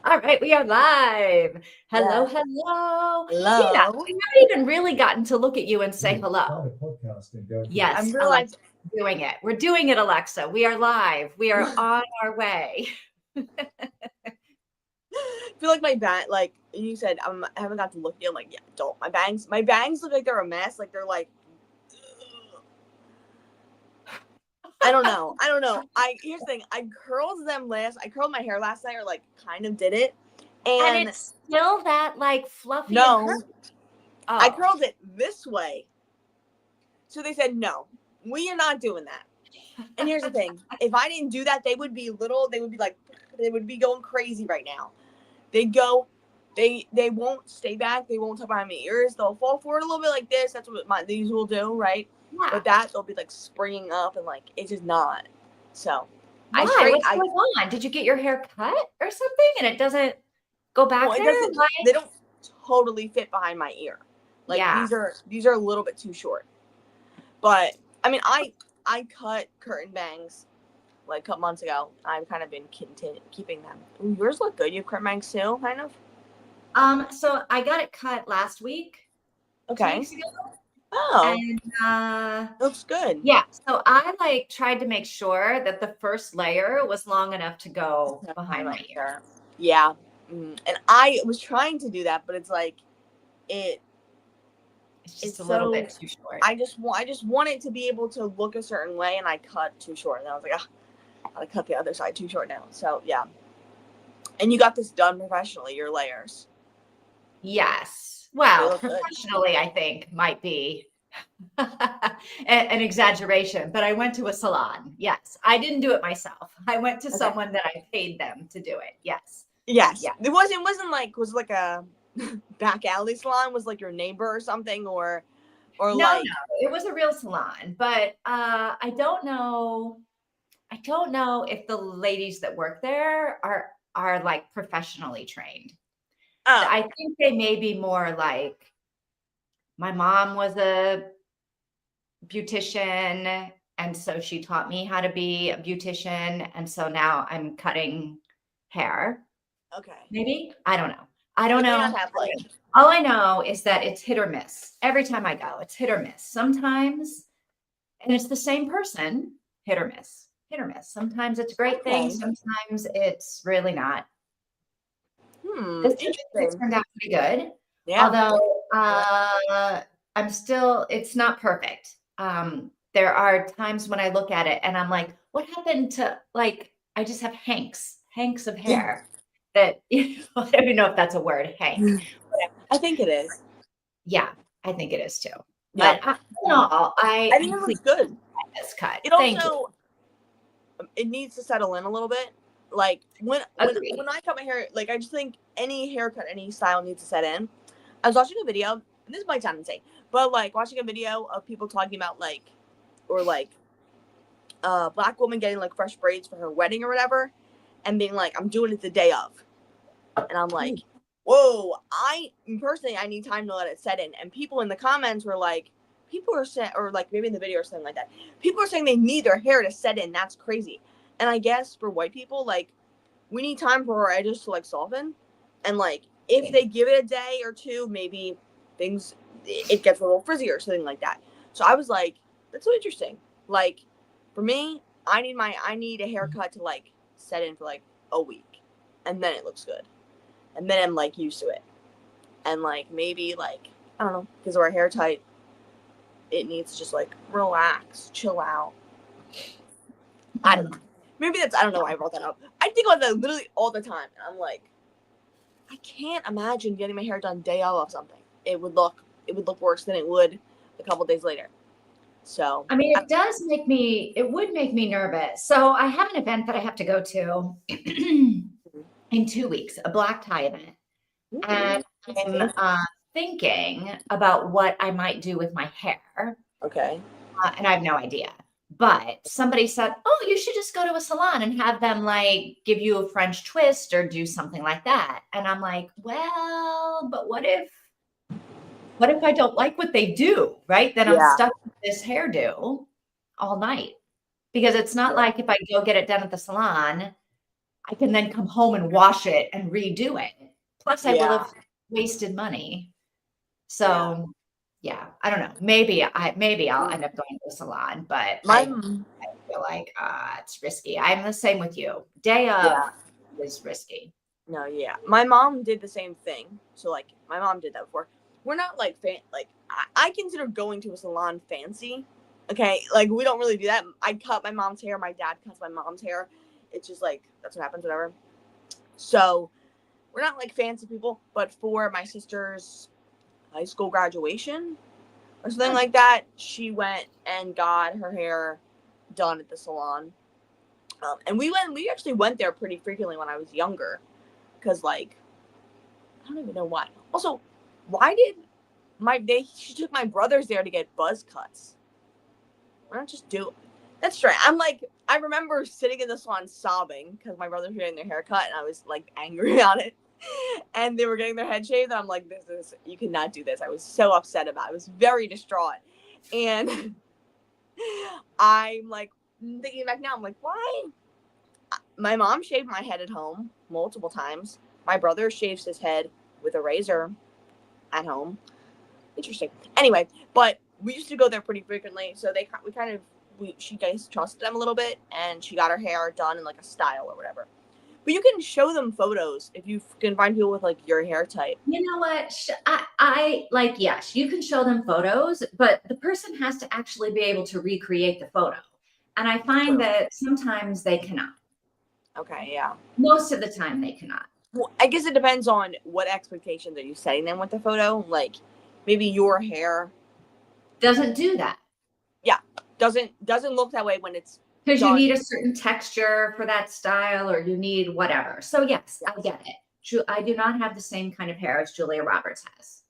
All right, we are live. Hello, Yeah. hello. Tina, Hello. we haven't even really gotten to look at you and say hello. I'm Yes, realizing Alexa, we're doing it. We're doing it, Alexa. We are live. We are on our way. I feel like my bang, like you said, I haven't got to look at you. I'm like, yeah, don't. My bangs look like they're a mess. Like they're like, I don't know. Here's the thing. I curled my hair last night, or like kind of did it, And and it's still that like fluffy and no, curly. I Oh, curled it this way. So they said no, we are not doing that. And here's the thing: if I didn't do that, they would be going crazy right now. They won't stay back. They won't tuck behind my ears. They'll fall forward a little bit like this. That's what these will do, right? yeah. But they'll be like springing up and like it's just not. So Why? What's going on? Did you get your hair cut or something and it doesn't go back well, it there? doesn't. Why? They don't totally fit behind my ear. Like Yeah. these are a little bit too short. But I mean, I cut curtain bangs like a couple months ago. I've kind of been keeping them. Ooh, yours look good. You have curtain bangs too, kind of. So I got it cut last week, 2 Okay. weeks ago. Oh, And looks good. yeah, so I like tried to make sure that the first layer was long enough to go behind my ear. Yeah. And I was trying to do that, but it's like it It's just it's a little so bit too short. I just want it to be able to look a certain way, and I cut too short. And I was like, I cut the other side too short now. So yeah. And you got this done professionally, your layers. Yes. They Well, look good. professionally, I think might be an exaggeration, but I went to a salon. Yes. I didn't do it myself. I went to Okay. someone that I paid them to do it. Yes. Yes. Yeah. It wasn't like was like a back alley salon, was like your neighbor or something, or No, like no, it was a real salon, but I don't know. I don't know if the ladies that work there are like professionally trained. oh, I think they may be more like my mom was a beautician, and so she taught me how to be a beautician, and so now I'm cutting hair. okay. Maybe? I don't know. I don't They may not know. have like All I know is that it's hit or miss. Every time I go, it's hit or miss. Sometimes, and it's the same person, hit or miss. Hit or miss. Sometimes it's a great thing, okay. sometimes it's really not. This it Interesting. turned out pretty good. Yeah. Although, Yeah. it's not perfect. There are times when I look at it and I'm like, what happened to like, I just have hanks of Yeah. hair that, I don't even know if that's a word, hank. I think it is. Yeah, I think it is too. Yeah. But in all, I I'm think it looks pleased good. with this cut. It Thank you. also it needs to settle in a little bit. Like when Agreed. I cut my hair, like I just think any haircut, any style needs to set in. I was watching a video, and this might sound insane, but like watching a video of people talking about like or like black woman getting like fresh braids for her wedding or whatever, and being like, I'm doing it the day of. And I'm like, whoa, I need time to let it set in. And people in the comments were like, people are saying, or like maybe in the video or something like that, people are saying they need their hair to set in. That's crazy. And I guess for white people, like, we need time for our edges to like soften. And like, if they give it a day or two, maybe it gets a little frizzier or something like that. So I was like, that's so interesting. Like, for me, I need a haircut to like set in for like a week, and then it looks good, and then I'm like used to it, and like maybe like I don't know, because of our hair type, it needs to just like relax, chill out. I don't know. Maybe that's I don't know why I brought that up. I think about that literally all the time, and I'm like, I can't imagine getting my hair done day of something. It would look worse than it would a couple days later. So I mean, it would make me nervous. So I have an event that I have to go to in 2 weeks, a black tie event. And I'm thinking about what I might do with my hair. okay. And I have no idea. But somebody said, oh, you should just go to a salon and have them like give you a French twist or do something like that. And I'm like, well, but what if I don't like what they do? Right? Then I'm Yeah. stuck with this hairdo all night. Because it's not like if I go get it done at the salon, I can then come home and wash it and redo it. Plus, I will Yeah. have wasted money. Yeah. So, yeah, I don't know. Maybe I'll end up going to a salon, but I feel like it's risky. I'm the same with you. Day of is risky. No, yeah. My mom did the same thing. So like my mom did that before. We're not like I consider going to a salon fancy. Okay, like we don't really do that. I cut my mom's hair. My dad cuts my mom's hair. It's just like that's what happens, whatever. So we're not like fancy people. But for my sister's high school graduation or something like that, she went and got her hair done at the salon. And we actually went there pretty frequently when I was younger, because like I don't even know why. Also, why did she took my brothers there to get buzz cuts? Why not just do it? That's right. I'm like, I remember sitting in the salon sobbing because my brothers were getting their hair cut and I was like angry on it. And they were getting their head shaved and I'm like, you cannot do this. I was so upset about it. I was very distraught. And I'm like thinking back now, I'm like, why? My mom shaved my head at home multiple times. My brother shaves his head with a razor at home. Interesting. Anyway, but we used to go there pretty frequently, so she guys trusted them a little bit, and she got her hair done in like a style or whatever. But you can show them photos if you can find people with like your hair type. You know what? I like, yes, you can show them photos, but the person has to actually be able to recreate the photo. And I find that sometimes they cannot. Okay, yeah. Most of the time they cannot. Well, I guess it depends on what expectations are you setting them with the photo. Like maybe your hair doesn't do that. Yeah, doesn't look that way when it's because you need a certain texture for that style, or you need whatever. So yes, I get it. I do not have the same kind of hair as Julia Roberts has.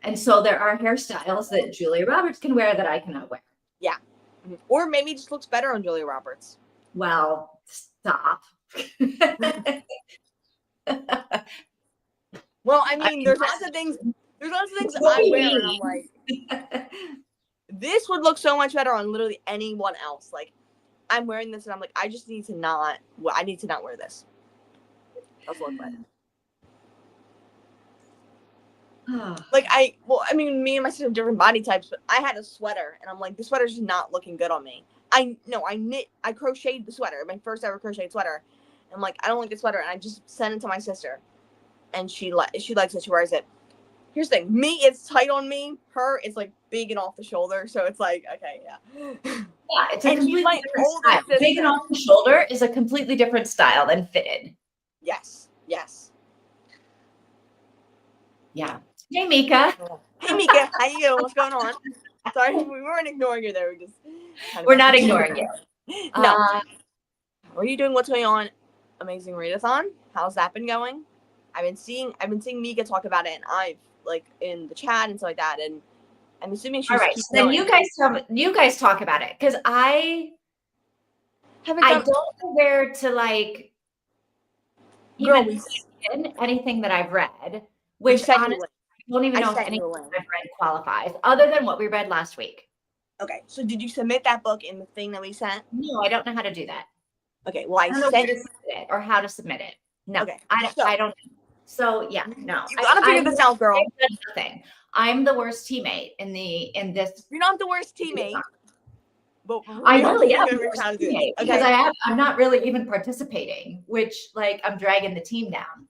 And so there are hairstyles that Julia Roberts can wear that I cannot wear. Yeah. Or maybe it just looks better on Julia Roberts. Well, stop. Well, I mean, there's lots of things I wear and I'm like, this would look so much better on literally anyone else. Like, I'm wearing this and I'm like, I need to not wear this. That's what I'm like. I mean, me and my sister have different body types, but I had a sweater and I'm like, this sweater's just not looking good on me. I crocheted the sweater, my first ever crocheted sweater. I'm like, I don't like the sweater, and I just sent it to my sister, and she likes it. She wears it. Here's the thing: me, it's tight on me. Her, it's like big and off the shoulder. So it's like, okay, yeah. Yeah, it's a completely different style. Big and off the shoulder is a completely different style than fitted. Yes. Yeah. Hey, Mika. Hey, Mika. How you doing? What's going on? Sorry, we weren't ignoring you there. We're not ignoring you. No. How are you doing? What's going on? Amazing Readathon. How's that been going? I've been seeing Mika talk about it, and I've like in the chat and stuff like that, and I'm assuming she's. All right, so then you guys talk about it, because I don't know where to like even in anything that I've read, which honestly I don't even know if anything I've read qualifies, other than what we read last week. Okay, so did you submit that book in the thing that we sent? No, I don't know how to do that. Okay, well, I don't know where to submit it or how to submit it. No, okay, I don't. So yeah, no. You gotta figure this out, girl. Nothing. I'm the worst teammate in this. You're not the worst teammate. But I really am the worst teammate, because I'm not really even participating, which like I'm dragging the team down.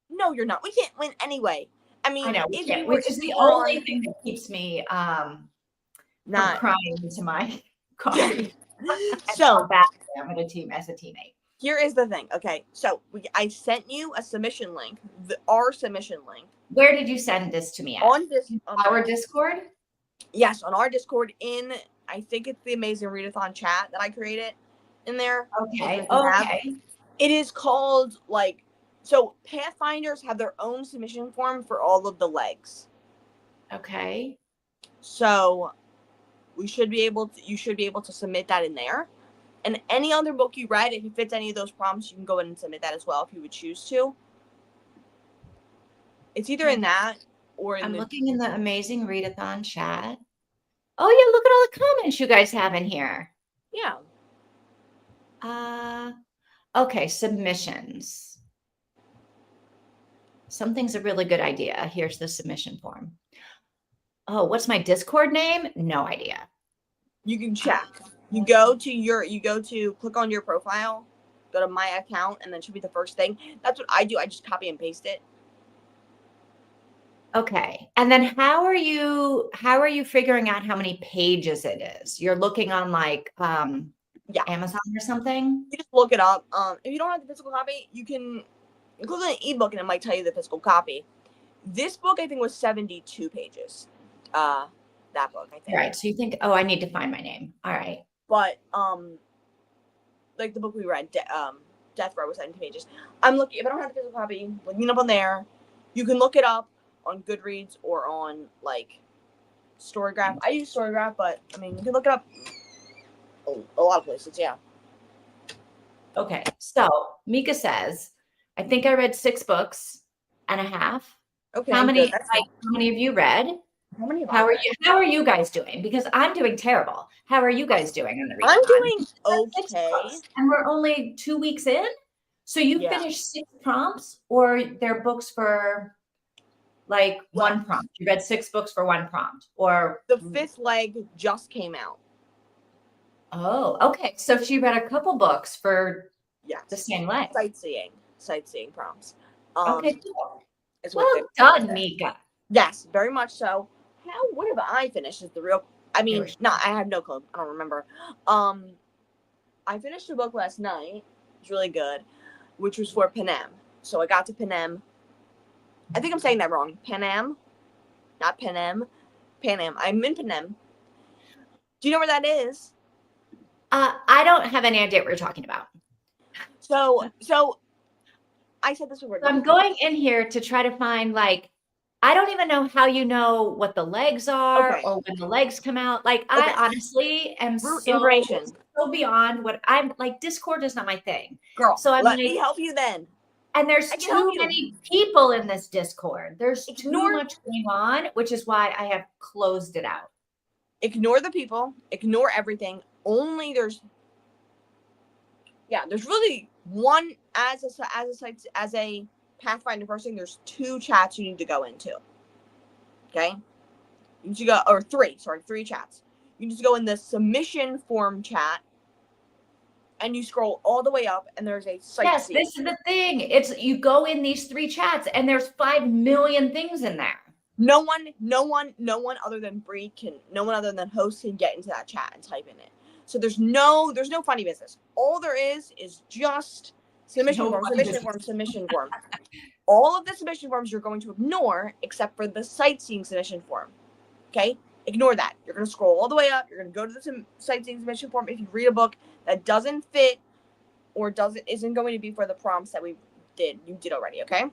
No, you're not. We can't win anyway. I mean, I know, which is the only thing that keeps me not crying into my coffee. So bad I'm a team as a teammate. Here is the thing. Okay, so I sent you a submission link, our submission link. Where did you send this to me at? On our Discord? Yes, on our Discord. I think it's the Amazing Readathon chat that I created in there. Okay. It is called so Pathfinders have their own submission form for all of the legs. Okay. So you should be able to submit that in there. And any other book you read, if it fits any of those prompts, you can go ahead and submit that as well if you would choose to. It's either in that or in looking in the Amazing Readathon chat. Oh yeah, look at all the comments you guys have in here. Yeah. Okay, submissions. Something's a really good idea. Here's the submission form. Oh, what's my Discord name? No idea. You can check. You go to click on your profile, go to my account, and then it should be the first thing. That's what I do. I just copy and paste it. Okay. And then how are you figuring out how many pages it is? You're looking on like Yeah. Amazon or something? You just look it up. If you don't have the physical copy, you can include an ebook and it might tell you the physical copy. This book I think was 72 pages. That book, I think. All right. So you think, oh, I need to find my name. All right. But like the book we read, Death Row was 70 pages. I'm looking, if I don't have the physical copy, looking it up on there. You can look it up on Goodreads or on like Storygraph. I use Storygraph, but I mean you can look it up a lot of places, yeah. Okay. So Mika says, I think I read 6 books and a half. Okay. How many, good. That's how many of you read? How many have How I are read? how are you guys doing? Because I'm doing terrible. How are you guys doing on the I'm recon? doing okay. And we're only 2 weeks in. So you Yeah. finished 6 prompts, or they're books for like one prompt? You read 6 books for one prompt, or the 5th leg just came out. Oh, okay. So she read a couple books for the same leg. Sightseeing prompts. Okay, cool. Is Well what done, Mika. Yes, very much so. What have I finished is the real, I mean, Yours. no, I have no clue. I don't remember. I finished a book last night. It's really good, which was for Panem. So I got to Panem. I think I'm saying that wrong. Panem, not Panem. Panem. I'm in Panem. Do you know where that is? I don't have any idea what you're talking about. So I said this before. So I'm going in here to try to find like, I don't even know how you know what the legs are or when the legs come out. Like I honestly am so beyond what I'm like. Discord is not my thing. Girl, so I'm let like, me help you then. And there's too many people in this Discord. There's too much going on, which is why I have closed it out. Ignore the people. Ignore everything. There's really one as a Pathfinder person. There's 2 chats you need to go into. Okay, you need to go, or 3 chats. You need to go in the submission form chat, and you scroll all the way up, and there's a sightseeing. Yes, this is the thing. It's you go in these 3 chats, and there's 5 million things in there. No one other than Bree no one other than host can get into that chat and type in it. So there's no funny business. All there is just submission form. All of the submission forms you're going to ignore except for the sightseeing submission form. Okay? Ignore that. You're going to scroll all the way up. You're going to go to the sightseeing submission form. If you read a book that doesn't fit or isn't going to be for the prompts that you did already, okay?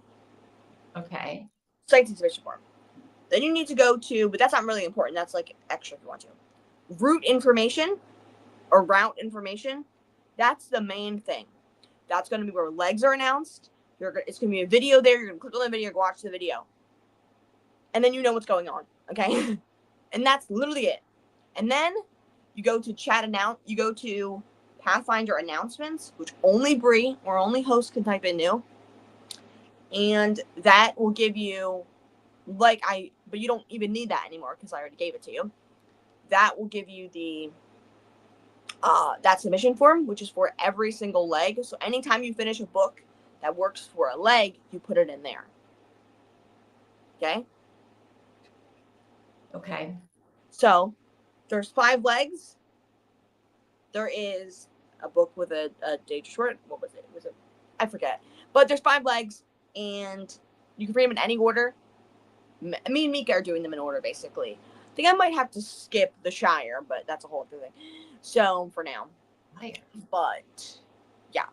Okay. Sightseeing submission form. Then you need to go to, but that's not really important. That's like extra if you want to. Route information. That's the main thing. That's going to be where legs are announced. It's going to be a video there. You're going to click on the video, go watch the video. And then you know what's going on, okay? And that's literally it. And then you go to you go to Pathfinder announcements, which only Bree or only host can type in new. And that will give you, but you don't even need that anymore because I already gave it to you. That will give you the that submission form, which is for every single leg. So anytime you finish a book that works for a leg, you put it in there. Okay? Okay. So there's 5 legs. There is a book with a date short. What was it? I forget. But there's 5 legs, and you can read them in any order. Me and Mika are doing them in order, basically. I think I might have to skip the Shire, but that's a whole other thing. So for now, but yeah,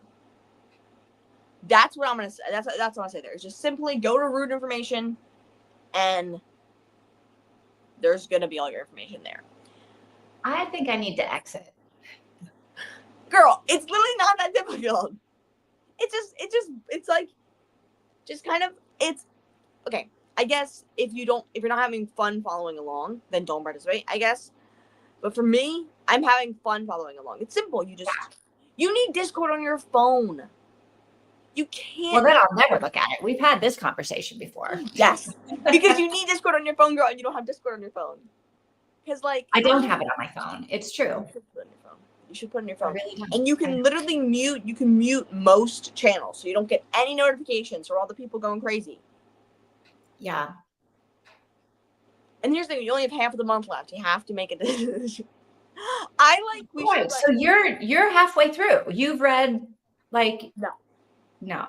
that's what I'm gonna say. That's what I say. There is just simply go to route information, and there's gonna be all your information there. I think I need to exit. Girl, it's literally not that difficult. It's like, just kind of, it's okay. I guess if you're not having fun following along, then don't participate, I guess. But for me, I'm having fun following along. It's simple. You You need Discord on your phone. You can't. Well, then I'll never look at it. We've had this conversation before. Yes, because you need Discord on your phone, girl, and you don't have Discord on your phone. Because like I don't have it on my phone. It's true. You should put it on your phone. I really don't. And you can literally mute. You can mute most channels, so you don't get any notifications or all the people going crazy. Yeah. And here's the thing: you only have half of the month left. You have to make a decision. I like. We right. should. Like, so you're halfway through. You've read like no.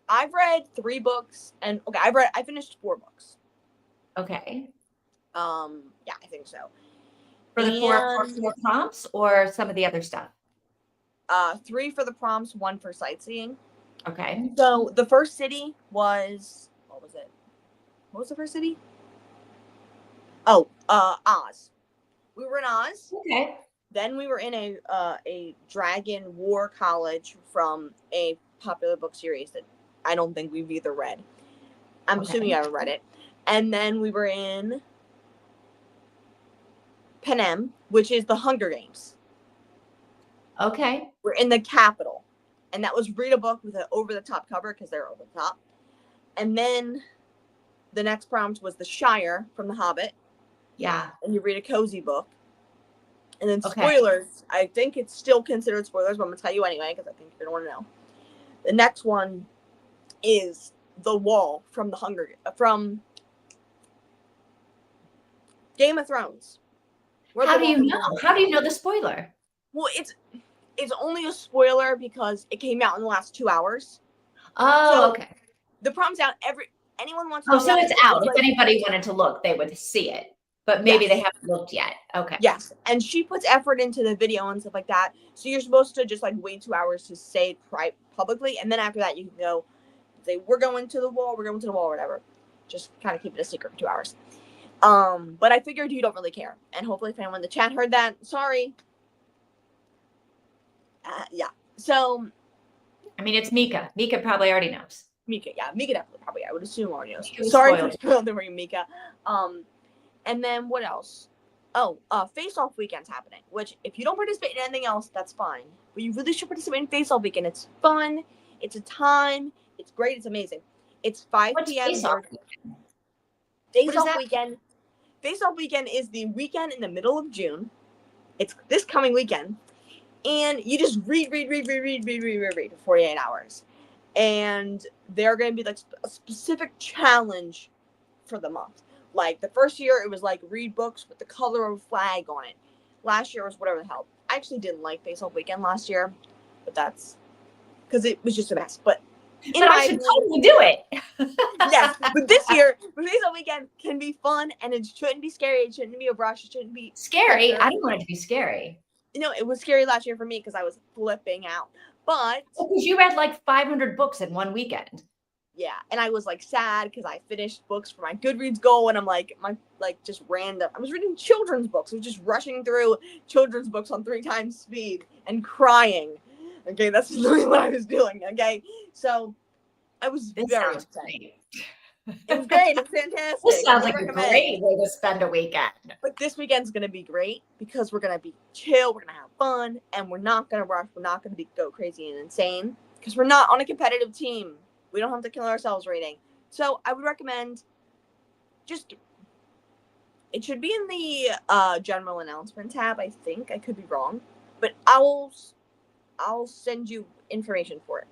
I've read 3 books, and okay, I finished 4 books. Okay. Yeah, I think so. For the four prompts or some of the other stuff? 3 for the prompts, 1 for sightseeing. Okay. So the first city was, what was it? What was the first city? Oh, Oz. We were in Oz. Okay. Then we were in a dragon war college from a popular book series that I don't think we've either read. I'm assuming you haven't read it. And then we were in Panem, which is the Hunger Games. Okay. We're in the capital. And that was read a book with an over-the-top cover because they're over the top. And then the next prompt was the Shire from The Hobbit. Yeah. And you read a cozy book. And then spoilers. I think it's still considered spoilers, but I'm going to tell you anyway because I think you're going to want to know. The next one is The Wall from from Game of Thrones. How do you know? How do you know the spoiler? Well, it's only a spoiler because it came out in the last 2 hours. Oh, so okay. The prompt's out. Anyone wants to know. So it's out. If anybody wanted to look, they would see it. But maybe they haven't looked yet. Okay. Yes. And she puts effort into the video and stuff like that. So you're supposed to just like wait 2 hours to say it publicly. And then after that, you can go say, we're going to the wall, whatever. Just kind of keep it a secret for 2 hours. But I figured you don't really care. And hopefully if anyone in the chat heard that, sorry. Yeah. So. I mean, it's Mika. Mika probably already knows. Mika definitely probably, I would assume already knows. Sorry for spoiling Mika. And then what else? Oh, Face Off Weekend's happening, which if you don't participate in anything else, that's fine. But you really should participate in Face Off Weekend. It's fun. It's a time. It's great. It's amazing. It's 5 p.m. Face Off Weekend. Face Off Weekend is the weekend in the middle of June. It's this coming weekend. And you just read for 48 hours. And they're going to be like a specific challenge for the month. Like the first year, it was like read books with the color of a flag on it. Last year was whatever the hell. I actually didn't like Face Off Weekend last year, but that's because it was just a mess. But I should totally do it. Yes, but this year, Face Off Weekend can be fun, and it shouldn't be scary. It shouldn't be a rush. It shouldn't be scary. I don't want it to be scary. You know, it was scary last year for me because I was flipping out. But because you read like 500 books in one weekend. Yeah, and I was like sad because I finished books for my Goodreads goal, and I'm like just random. I was reading children's books. I was just rushing through children's books on 3 times speed and crying. Okay, that's literally what I was doing. Okay, so I was very upset. It was great. It's fantastic. This sounds like a great way to spend a weekend. But this weekend's gonna be great because we're gonna be chill. We're gonna have fun, and we're not gonna rush. We're not gonna go crazy and insane because we're not on a competitive team. We don't have to kill ourselves reading. So I would recommend it should be in the general announcement tab, I think. I could be wrong. But I'll send you information for it.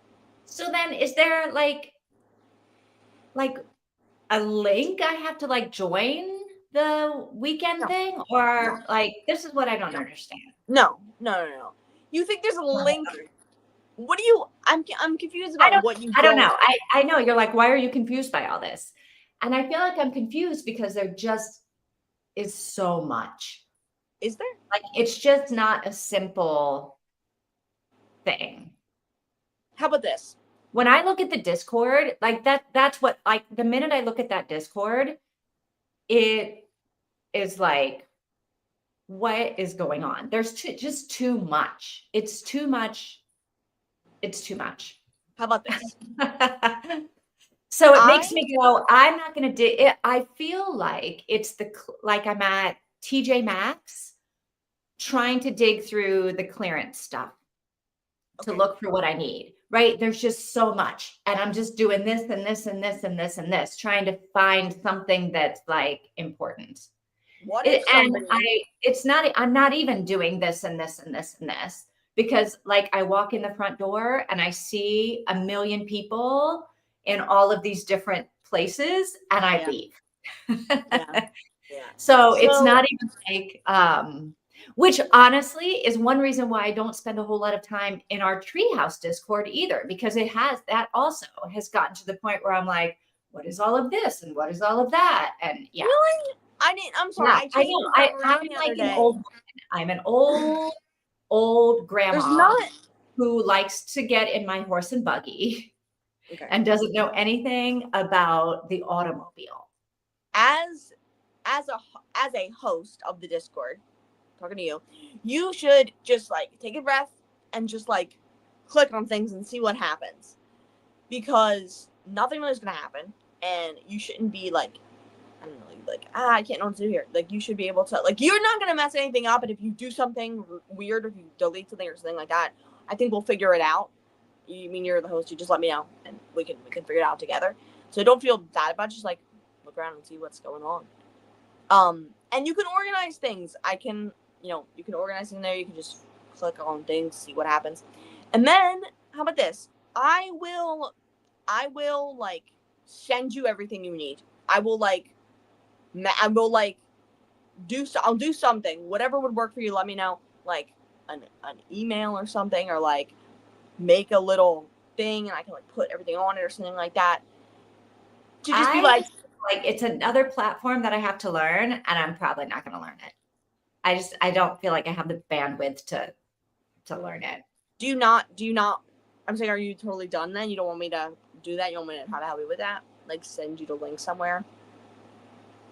So then is there like a link I have to like join the weekend thing? Or like this is what I don't understand. No. You think there's a link? What do you? I'm confused about what you. I don't know. I know you're like, why are you confused by all this? And I feel like I'm confused because there just is so much. Is there? Like it's just not a simple thing. How about this? When I look at the Discord, like that's what like the minute I look at that Discord, it is like, what is going on? There's just too much. It's too much. It's too much. How about this? So it makes me go, I'm not going to do it. I feel like it's like I'm at TJ Maxx trying to dig through the clearance stuff. to Okay. look for what I need, right? There's just so much. And I'm just doing this and this and this and this and this, trying to find something that's like important. What if somebody I'm not even doing this and this and this and this because like I walk in the front door and I see a million people in all of these different places and I Yeah, leave. yeah, yeah. So it's So not even like, which honestly is one reason why I don't spend a whole lot of time in our Treehouse Discord either, because that also has gotten to the point where I'm like, what is all of this and what is all of that? And yeah, really, I'm sorry. yeah, I I just know. I'm remembered the like other an day. old woman. I'm an old There's grandma not. who likes to get in my horse and buggy Okay. and doesn't know anything about the automobile. As as a as a host of the Discord, talking to you, you should just like take a breath and just like click on things and see what happens, because nothing really is gonna happen, and you shouldn't be like, I don't know, like, I can't know what to do here. Like, you should be able to, like, you're not gonna mess anything up, and if you do something weird, or if you delete something or something like that, I think we'll figure it out. You mean you're the host? You just let me know, and we can figure it out together. So don't feel bad about it. Just like look around and see what's going on. And you can organize things. You can organize in there. You can just click on things, see what happens, and then how about this? I will like send you everything you need. I will I'll do something, whatever would work for you. Let me know, like an email or something, or like make a little thing and I can like put everything on it or something like that, to just be I like, just feel like it's another platform that I have to learn, and I'm probably not going to learn it. I don't feel like I have the bandwidth to learn it. do you not I'm saying, are you totally done then? You don't want me to do that? You want me to how to help you with that, like send you the link somewhere,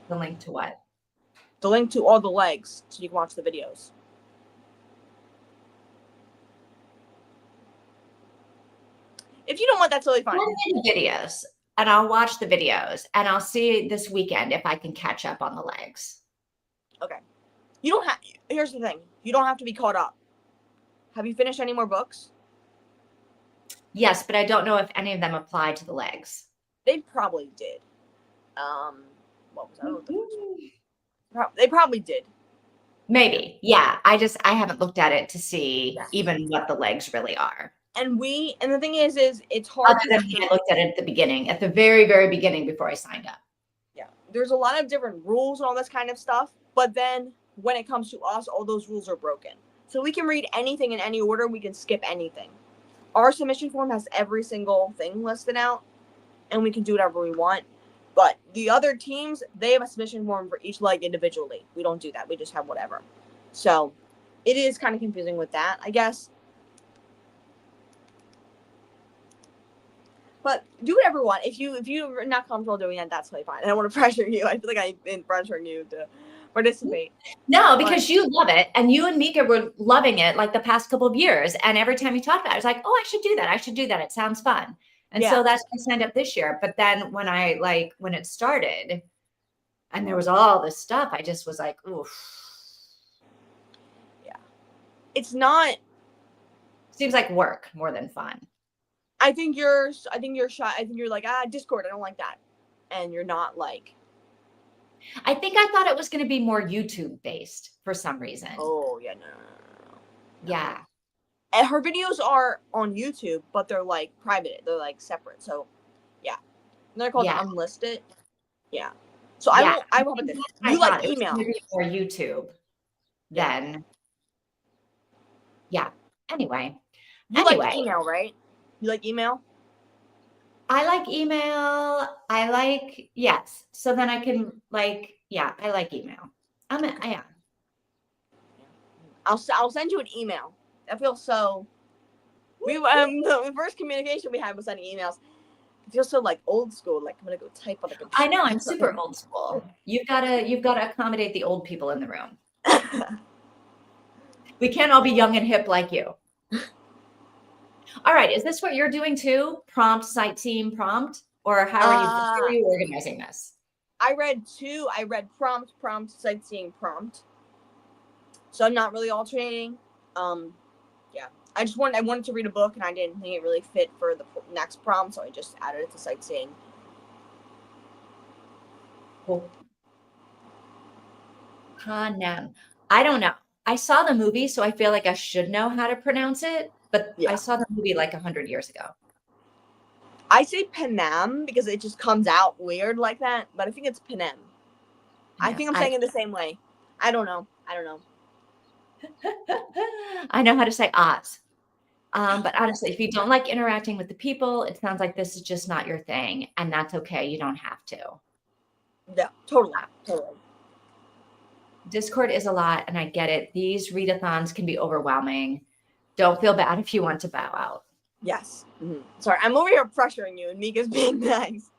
The link to what? the link to all the legs so you can watch the videos? If you don't want, that's totally fine. Send me the videos, and I'll watch the videos, and I'll see this weekend if I can catch up on the legs. Okay. You don't have Here's the thing, you don't have to be caught up. Have you finished any more books? Yes, but I don't know if any of them apply to the legs. They probably did. What was I don't know what the first one. They probably did. Maybe. Yeah. I haven't looked at it to see Yeah. even what the legs really are. And the thing is it's Other hard to than see. I looked at it at the beginning, at the very, very beginning before I signed up. Yeah, there's a lot of different rules and all this kind of stuff, but then when it comes to us, all those rules are broken. So we can read anything in any order, we can skip anything. Our submission form has every single thing listed out, and we can do whatever we want. But the other teams, they have a submission form for each leg individually. We don't do that. We just have whatever. So it is kind of confusing with that, I guess. But do whatever you want. If you're not comfortable doing that, that's totally fine. I don't want to pressure you. I feel like I've been pressuring you to participate. No, because you love it. And you and Mika were loving it like the past couple of years. And every time you talked about it, I was like, oh, I should do that. I should do that. It sounds fun. And Yeah. so that's why I signed up this year. But then when it started and there was all this stuff, I just was like, oof. Yeah. It's not. Seems like work more than fun. I think you're shy. I think you're like, Discord, I don't like that. And you're not like. I think I thought it was going to be more YouTube based for some reason. Oh, yeah, no. Yeah. And her videos are on YouTube, but they're like private. They're like separate. So, yeah. And they're called unlisted. Yeah. So Yeah. I will put this. I You thought like it was email. going to be more YouTube than. Yeah. Anyway. You like email, right? You like email? I like email. Yes. So then I can I like email. I am. I'll send you an email. I feel so. The first communication we had was sending emails. It feels so like old school. Like I'm gonna go type on a computer. I know, I'm super old school. You've gotta accommodate the old people in the room. We can't all be young and hip like you. All right, is this what you're doing too? Prompt, sightseeing, prompt? Or how are you organizing this? I read prompt, sightseeing, prompt. So I'm not really alternating. Yeah. I wanted to read a book, and I didn't think it really fit for the next prom, so I just added it to sightseeing. Cool. Hanem. I don't know. I saw the movie, so I feel like I should know how to pronounce it, but I saw the movie like 100 years ago. I say Panem because it just comes out weird like that, but I think it's Panem. I think I'm saying it the same way. I don't know. I know how to say Oz. But honestly, if you don't like interacting with the people, it sounds like this is just not your thing, and that's okay. You don't have to. Yeah, totally. Discord is a lot, and I get it. These readathons can be overwhelming. Don't feel bad if you want to bow out. Yes. Mm-hmm. Sorry, I'm over here pressuring you, and Mika's being nice.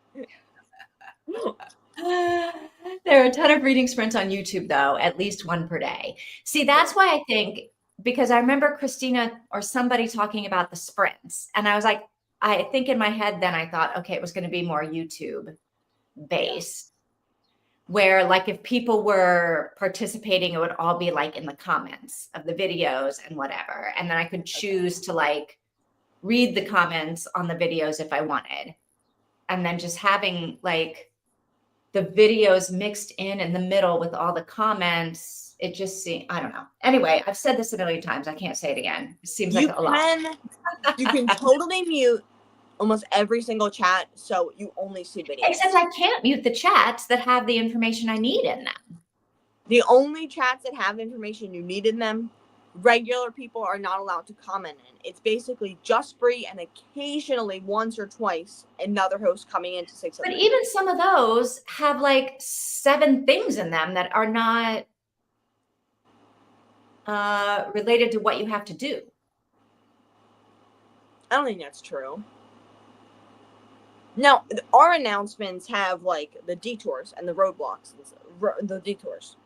There are a ton of reading sprints on YouTube, though, at least one per day. See, that's why I think, because I remember Christina or somebody talking about the sprints, and I was like, I think in my head then I thought, okay, it was going to be more YouTube based, where like if people were participating, it would all be like in the comments of the videos and whatever. And then I could choose to like read the comments on the videos if I wanted. And then just having like the videos mixed in the middle with all the comments, it just seems, I don't know. Anyway, I've said this a million times. I can't say it again. It seems like a lot. You can totally mute almost every single chat, so you only see videos. Except I can't mute the chats that have the information I need in them. The only chats that have information you need in them, regular people are not allowed to comment in. It's basically just free, and occasionally once or twice another host coming in to say something. But even some of those have like 7 things in them that are not related to what you have to do. I don't think that's true. Now, our announcements have like the detours and the roadblocks, the detours.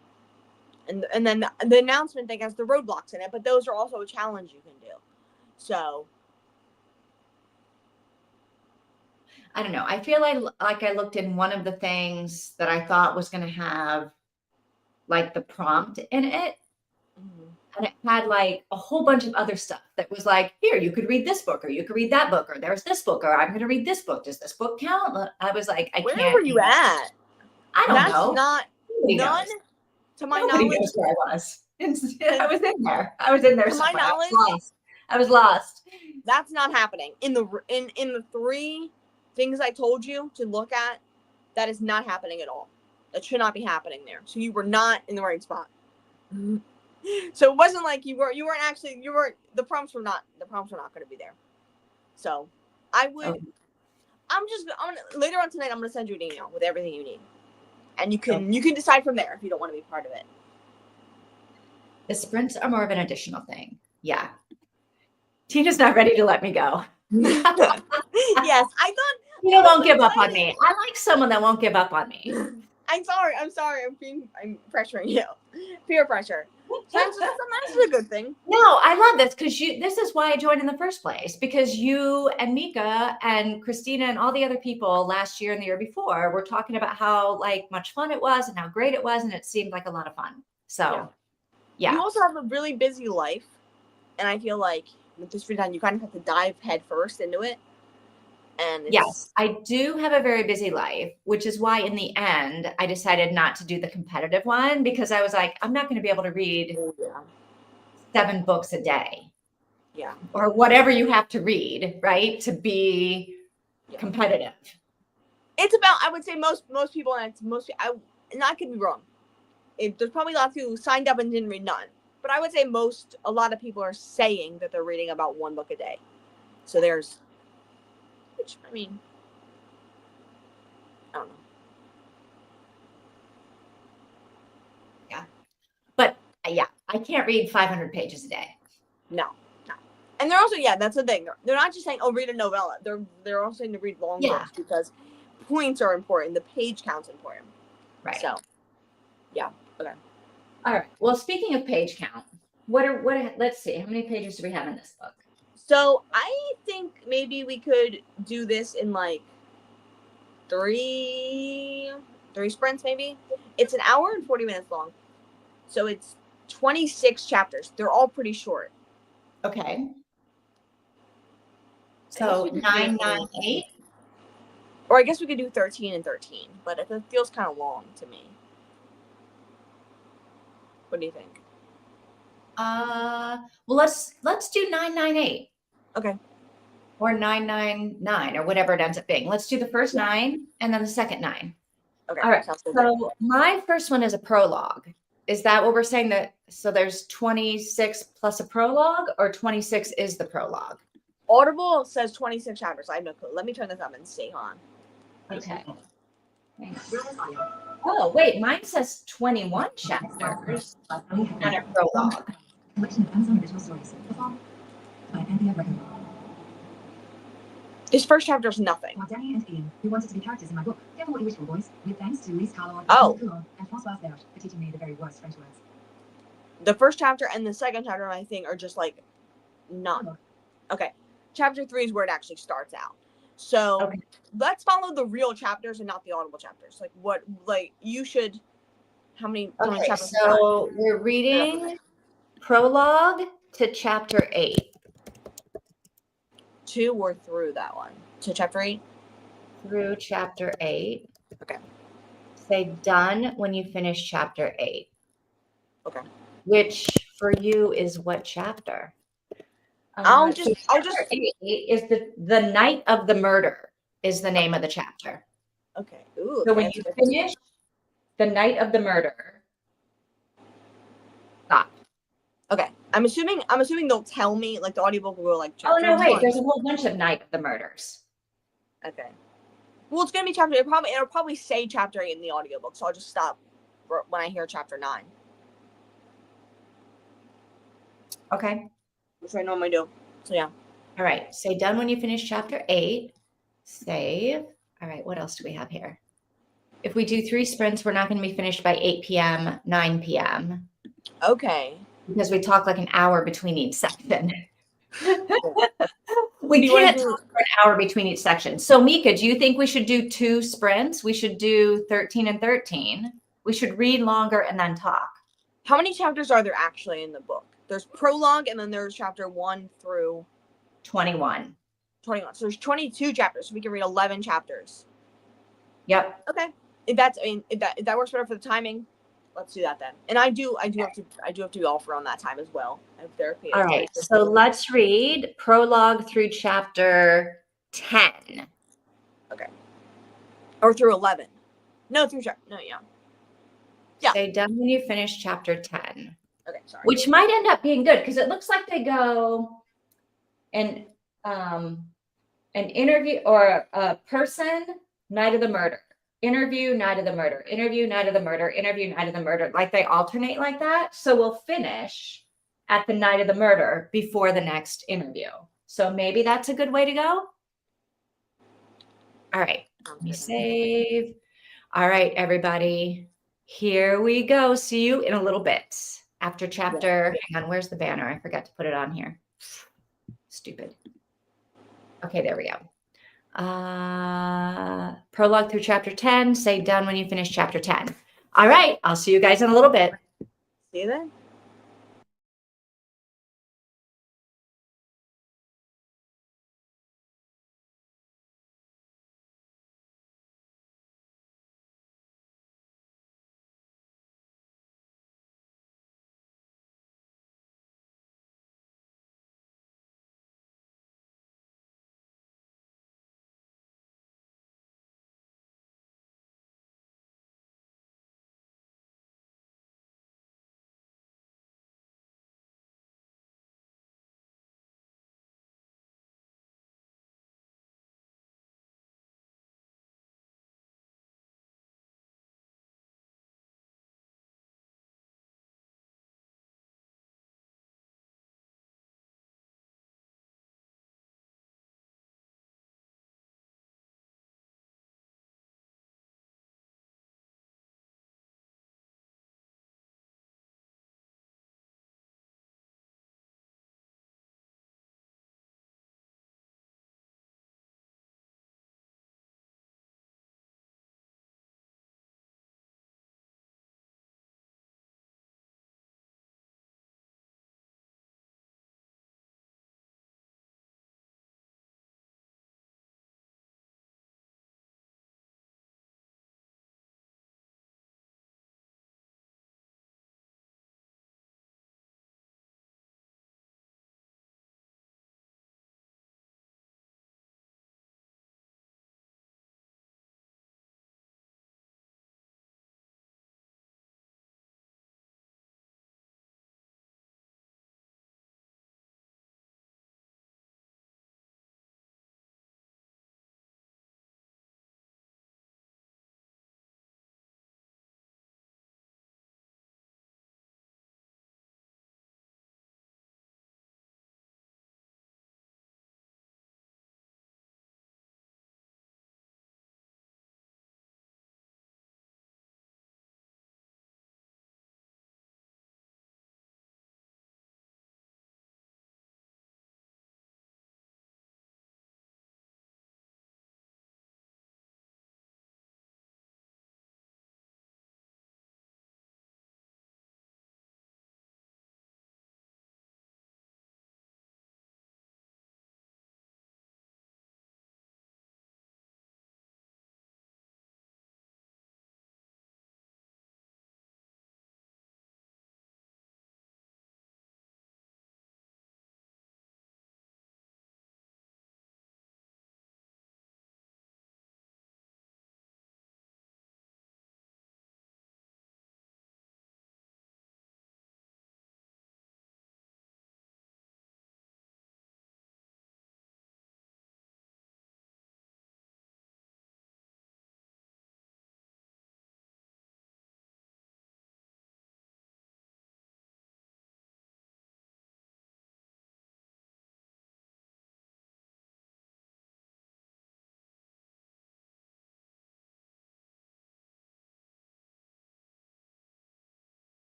And then the announcement thing has the roadblocks in it, but those are also a challenge you can do. So I don't know. I feel like I looked in one of the things that I thought was going to have like the prompt in it. And it had like a whole bunch of other stuff that was like, here, you could read this book, or you could read that book, or there's this book, or I'm going to read this book. Does this book count? I was like, I can't. Where were you at? I don't know. None, to my Nobody knowledge. knows where I was. I was in there. I was in there. To my knowledge, I was lost. That's not happening. In the 3 things I told you to look at, that is not happening at all. That should not be happening there. So you were not in the right spot. So it wasn't like the prompts were not going to be there. So I would, later on tonight, I'm going to send you an email with everything you need. And you can decide from there if you don't want to be part of it. The sprints are more of an additional thing. Yeah. Tina's not ready to let me go. Yes, I thought Tina won't give up on me. I like someone that won't give up on me. I'm sorry. I'm pressuring you. Peer pressure. Sometimes it's a good thing. No, I love this because this is why I joined in the first place, because you and Mika and Christina and all the other people last year and the year before were talking about how like much fun it was and how great it was, and it seemed like a lot of fun. So yeah. You also have a really busy life, and I feel like with this free time you kind of have to dive head first into it. And yes, I do have a very busy life, which is why in the end I decided not to do the competitive one, because I was like, I'm not going to be able to read 7 books a day. Yeah. Or whatever you have to read, right, to be competitive. It's about, I would say most people, and not could be wrong. There's probably lots of people who signed up and didn't read none. But I would say a lot of people are saying that they're reading about 1 book a day. So there's, which, I mean, I don't know. Yeah. But yeah, I can't read 500 pages a day. No. And they're also, that's the thing. They're not just saying, oh, read a novella. They're also saying to read long books because points are important. The page count's important. Right. So, yeah. Okay. All right. Well, speaking of page count, let's see, how many pages do we have in this book? So I think maybe we could do this in like 3 sprints, maybe. It's an hour and 40 minutes long. So it's 26 chapters. They're all pretty short. Okay. So we could 998. or I guess we could do 13 and 13, but it feels kind of long to me. What do you think? Well, let's do 998 Okay. or 999 or whatever it ends up being. Let's do the first 9 and then the second 9. Okay. All right. Sounds good. So my first one is a prologue. Is that what we're saying? That so there's 26 plus a prologue, or 26 is the prologue? Audible says 26 chapters. I have no clue. Let me turn this up and see. Hold on. Okay. Thanks. Oh, wait, mine says 21 chapters and a prologue. This first chapter is nothing. For Danny and Ian, who wanted to be characters in my book, get all what you wish for, boys. With thanks to Lise Carlon, Oh. and Françoise Berge for teaching me the very worst French words. The first chapter and the second chapter, I think, are just like none. Okay. Chapter 3 is where it actually starts out. So Okay. let's follow the real chapters and not the Audible chapters. Like what? Like you should. How many Okay, chapters? so we're reading prologue to chapter 8. 2 or through that one to chapter 8. Through chapter 8. Okay. Say done when you finish chapter 8. Okay. Which for you is what chapter? I'll just 8 is the night of the murder is the name of the chapter. Okay. Ooh. So when you finish the night of the murder, stop. Okay. I'm assuming they'll tell me, like the audiobook will go like Oh chapter no, wait, 1. there's a whole bunch of night of the murders. Okay. Well, it's gonna be chapter. It'll probably say chapter 8 in the audiobook, so I'll just stop when I hear chapter 9. Okay. Which I normally do. So yeah. All right. Say done when you finish chapter 8. Save. All right. What else do we have here? If we do 3 sprints, we're not going to be finished by 8 p.m., 9 p.m. Okay. Because we talk like an hour between each section. We can't talk for an hour between each section. So Mika, do you think we should do 2 sprints? We should do 13 and 13. We should read longer and then talk. How many chapters are there actually in the book? There's prologue and then there's chapter 1 through 21. 21. So there's 22 chapters. So we can read 11 chapters. Yep. Okay. If that works better for the timing, let's do that then. And I do have to be offer on that time as well. I have therapy. All right. So let's read prologue through chapter 10. Okay. Or through 11. No, through chapter. No, yeah. Yeah. Say done when you finish chapter 10. Okay, sorry. Which might end up being good because it looks like they go and an interview or a person, night of the murder, interview, night of the murder, interview, night of the murder, interview, night of the murder. Like they alternate like that. So we'll finish at the night of the murder before the next interview. So maybe that's a good way to go. All right. Let me save. All right, everybody. Here we go. See you in a little bit. After chapter, hang on, where's the banner? I forgot to put it on here. Stupid. Okay, there we go. Prologue through chapter 10. Say done when you finish chapter 10. All right, I'll see you guys in a little bit. See you then.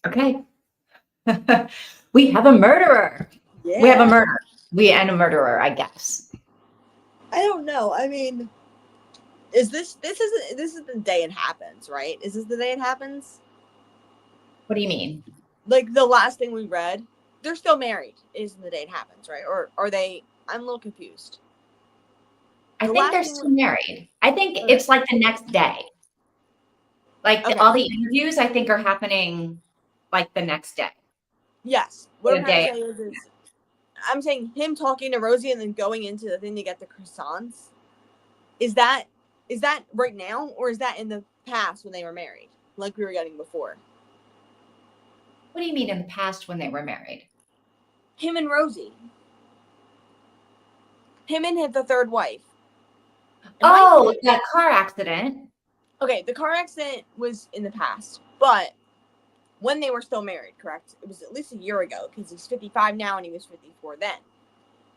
Okay. We have a murderer. Yeah. We have a murder. And a murderer, I guess. I don't know. I mean, is this is the day it happens, right? Is this the day it happens? What do you mean? Like the last thing we read, they're still married. Isn't the day it happens, right? Or are they? I'm a little confused. I The think last they're thing still married. I think Okay. it's like the next day. Like Okay. all the interviews, I think, are happening like the next day. Yes. What The I'm trying day. to say is I'm saying him talking to Rosie and then going into the thing to get the croissants. Is that right now, or is that in the past when they were married, like we were getting before? What do you mean in the past when they were married? Him and Rosie. Him and the third wife. Oh, that car accident. Okay, the car accident was in the past, but when they were still married, correct? It was at least a year ago, because he's 55 now and he was 54 then.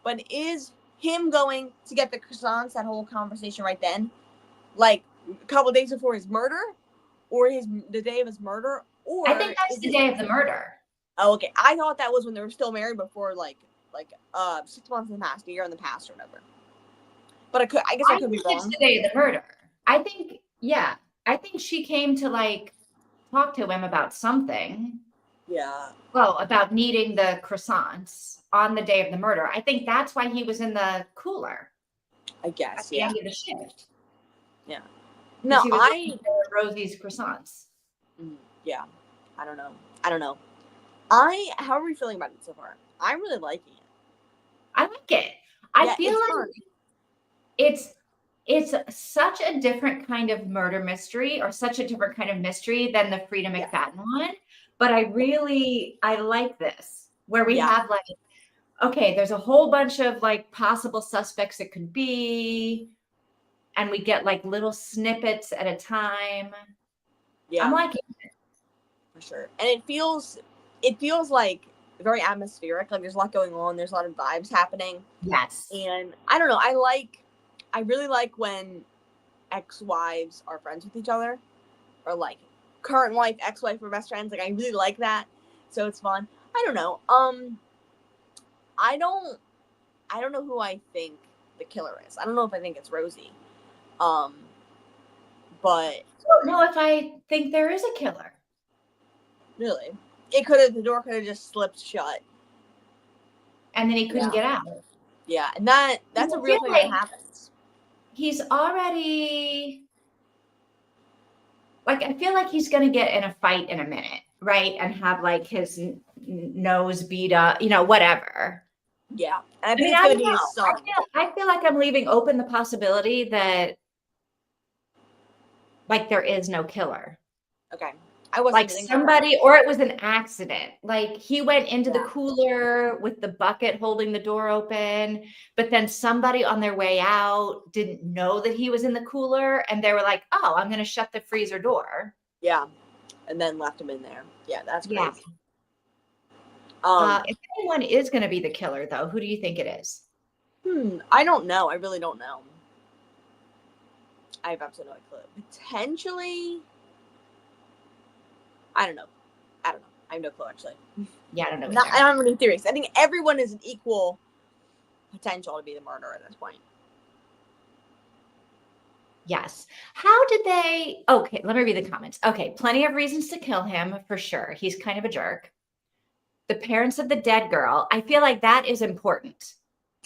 But is him going to get the croissants, that whole conversation right then, like a couple of days before his murder, or the day of his murder, or I think that's the day of the murder. Oh, okay. I thought that was when they were still married before, like 6 months in the past, a year in the past, or whatever. But I guess I could be think wrong. it's the day of the murder. I think, yeah. I think she came to like talk to him about something. Yeah. Well, about needing the croissants on the day of the murder. I think that's why he was in the cooler I at guess. the Yeah. end of the shift. Yeah. 'Cause No, he was looking for Rosie's croissants. Yeah. I don't know. How are we feeling about it so far? I'm really liking it. I like it. I feel it's like fun. it's such a different kind of murder mystery, or such a different kind of mystery than the Frida McFadden one. But I like this, where we have like, okay, there's a whole bunch of like possible suspects it could be, and we get like little snippets at a time. Yeah. I'm liking it. For sure. And it feels like very atmospheric. Like there's a lot going on. There's a lot of vibes happening. Yes. And I don't know. I really like when ex-wives are friends with each other, or like current wife, ex-wife are best friends. Like I really like that. So it's fun. I don't know. I don't know who I think the killer is. I don't know if I think it's Rosie. But I don't know if I think there is a killer. Really, the door could have just slipped shut. And then he couldn't get out. Yeah, and that's a real thing that happens. He's already, like, I feel like he's going to get in a fight in a minute, right? And have like his nose beat up, whatever. Yeah. And I think it's going to be his son. I feel like I'm leaving open the possibility that like there is no killer. Okay. I wasn't like somebody, or it was an accident. Like he went into the cooler with the bucket holding the door open, but then somebody on their way out didn't know that he was in the cooler, and they were like, "Oh, I'm going to shut the freezer door." Yeah, and then left him in there. Yeah, that's crazy. If anyone is going to be the killer, though, who do you think it is? I don't know. I really don't know. I have absolutely no clue. Potentially. I don't know. I have no clue, actually. Yeah, I don't know. I don't have any theories. I think everyone is an equal potential to be the murderer at this point. Yes. How did they? Okay, let me read the comments. Okay, plenty of reasons to kill him for sure. He's kind of a jerk. The parents of the dead girl. I feel like that is important.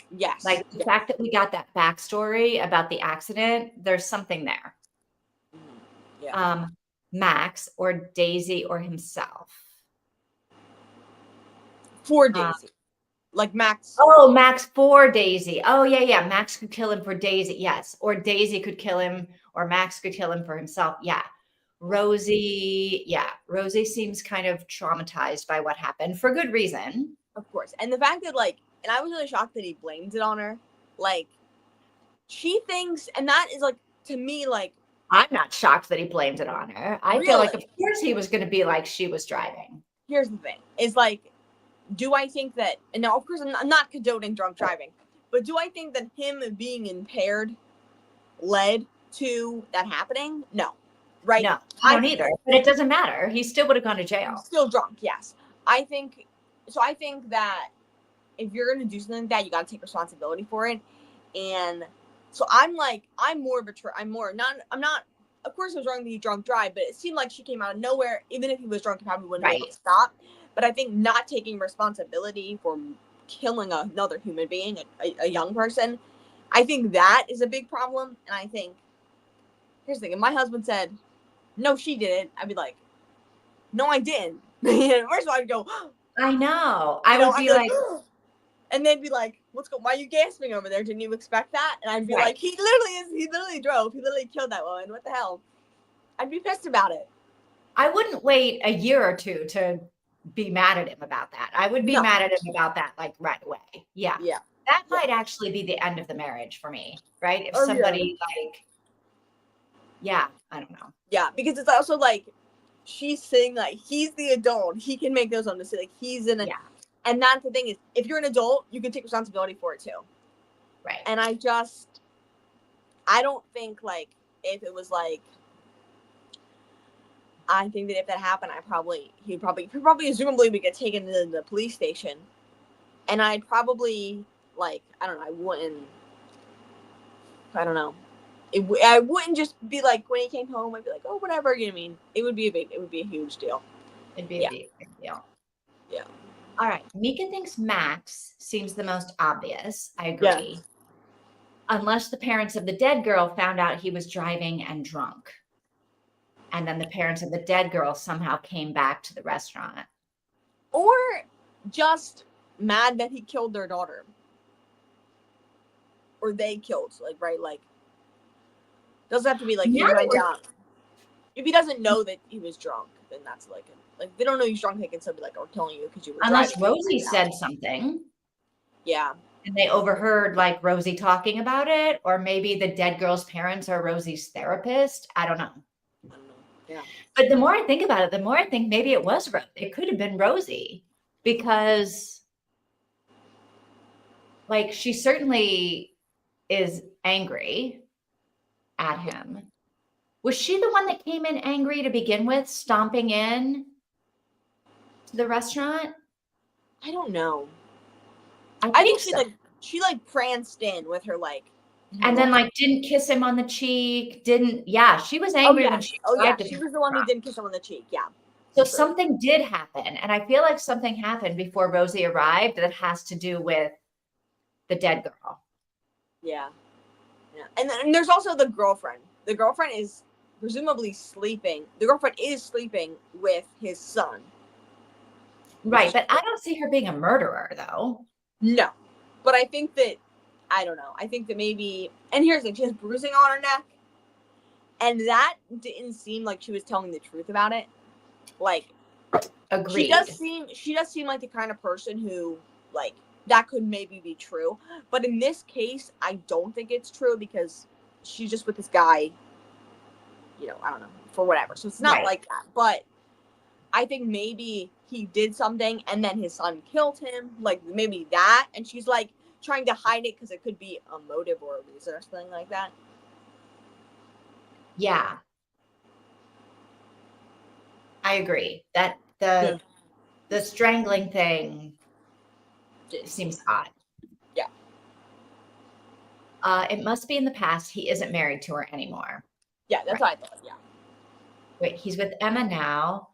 Yes. Like the fact that we got that backstory about the accident, there's something there. Yeah. Max or Daisy or himself. For Daisy. Like Max. Oh, Max for Daisy. Oh, yeah. Max could kill him for Daisy. Yes. Or Daisy could kill him, or Max could kill him for himself. Yeah. Rosie. Yeah. Rosie seems kind of traumatized by what happened for good reason. Of course. And the fact that and I was really shocked that he blamed it on her. Like, she thinks, and that is to me, I'm not shocked that he blamed it on her. I feel like, of course, he was going to be like she was driving. Here's the thing. Is do I think that, and now, of course, I'm not condoning drunk driving, but do I think that him being impaired led to that happening? No. right? No, I don't either. But it doesn't matter. He still would have gone to He's jail. still drunk, yes. I think that if you're gonna do something like that, you gotta take responsibility for it. And so I'm not, of course it was wrong that he drunk drive, but it seemed like she came out of nowhere. Even if he was drunk, he probably wouldn't be able to stop. But I think not taking responsibility for killing another human being, a young person, I think that is a big problem. And I think, here's the thing, if my husband said, no, she didn't, I'd be like, no, I didn't. First of all, I'd go, I know. I would be like, and they'd be like, why are you gasping over there? Didn't you expect that? And I'd be like, he literally drove. He literally killed that woman. What the hell? I'd be pissed about it. I wouldn't wait a year or two to be mad at him about that. I would be mad at him about that like right away. Yeah. Yeah. That might actually be the end of the marriage for me, right? If somebody I don't know. Yeah, because it's also like she's saying like he's the adult. He can make those own decisions. Like he's in a and that's the thing is if you're an adult, you can take responsibility for it too. Right. And I don't think like if it was like I think that if that happened, he'd probably presumably would get taken to the police station. And I'd probably like, I don't know. I wouldn't just be like, when he came home, I'd be like, oh, whatever. You know what I mean? It would be a huge deal. It'd be a big deal. Yeah. All right. Mika thinks Max seems the most obvious. I agree. Yes. Unless the parents of the dead girl found out he was driving and drunk. And then the parents of the dead girl somehow came back to the restaurant. Or just mad that he killed their daughter. Or they killed, doesn't have to be like, if he doesn't know that he was drunk, then that's like they don't know he's drunk, they can still be like, or killing you because you were unless driving. Rosie said something. Yeah. And they overheard like Rosie talking about it, or maybe the dead girl's parents are Rosie's therapist. I don't know. Yeah. But the more I think about it, the more I think maybe it was Rosie. It could have been Rosie because like she certainly is angry at him. Was she the one that came in angry to begin with, stomping in to the restaurant? I don't know. I think she pranced in with her and then didn't kiss him on the cheek. She was angry when she she was the one who didn't kiss him on the cheek. Yeah. So something did happen. And I feel like something happened before Rosie arrived that has to do with the dead girl. Yeah. Yeah. And then there's also the girlfriend. The girlfriend is presumably sleeping. The girlfriend is sleeping with his son. Right. But I don't see her being a murderer, though. No. But I think that, I don't know. I think that maybe, and here's the thing, she has bruising on her neck. And that didn't seem like she was telling the truth about it. Agreed. She does seem like the kind of person who, that could maybe be true. But in this case, I don't think it's true because she's just with this guy, I don't know, for whatever. So it's not like that. But I think maybe he did something and then his son killed him. Maybe that. And she's trying to hide it because it could be a motive or a reason or something like that. Yeah. I agree that the strangling thing seems odd. Yeah. It must be in the past. He isn't married to her anymore. Yeah, that's what I thought. Yeah. Wait, he's with Emma now.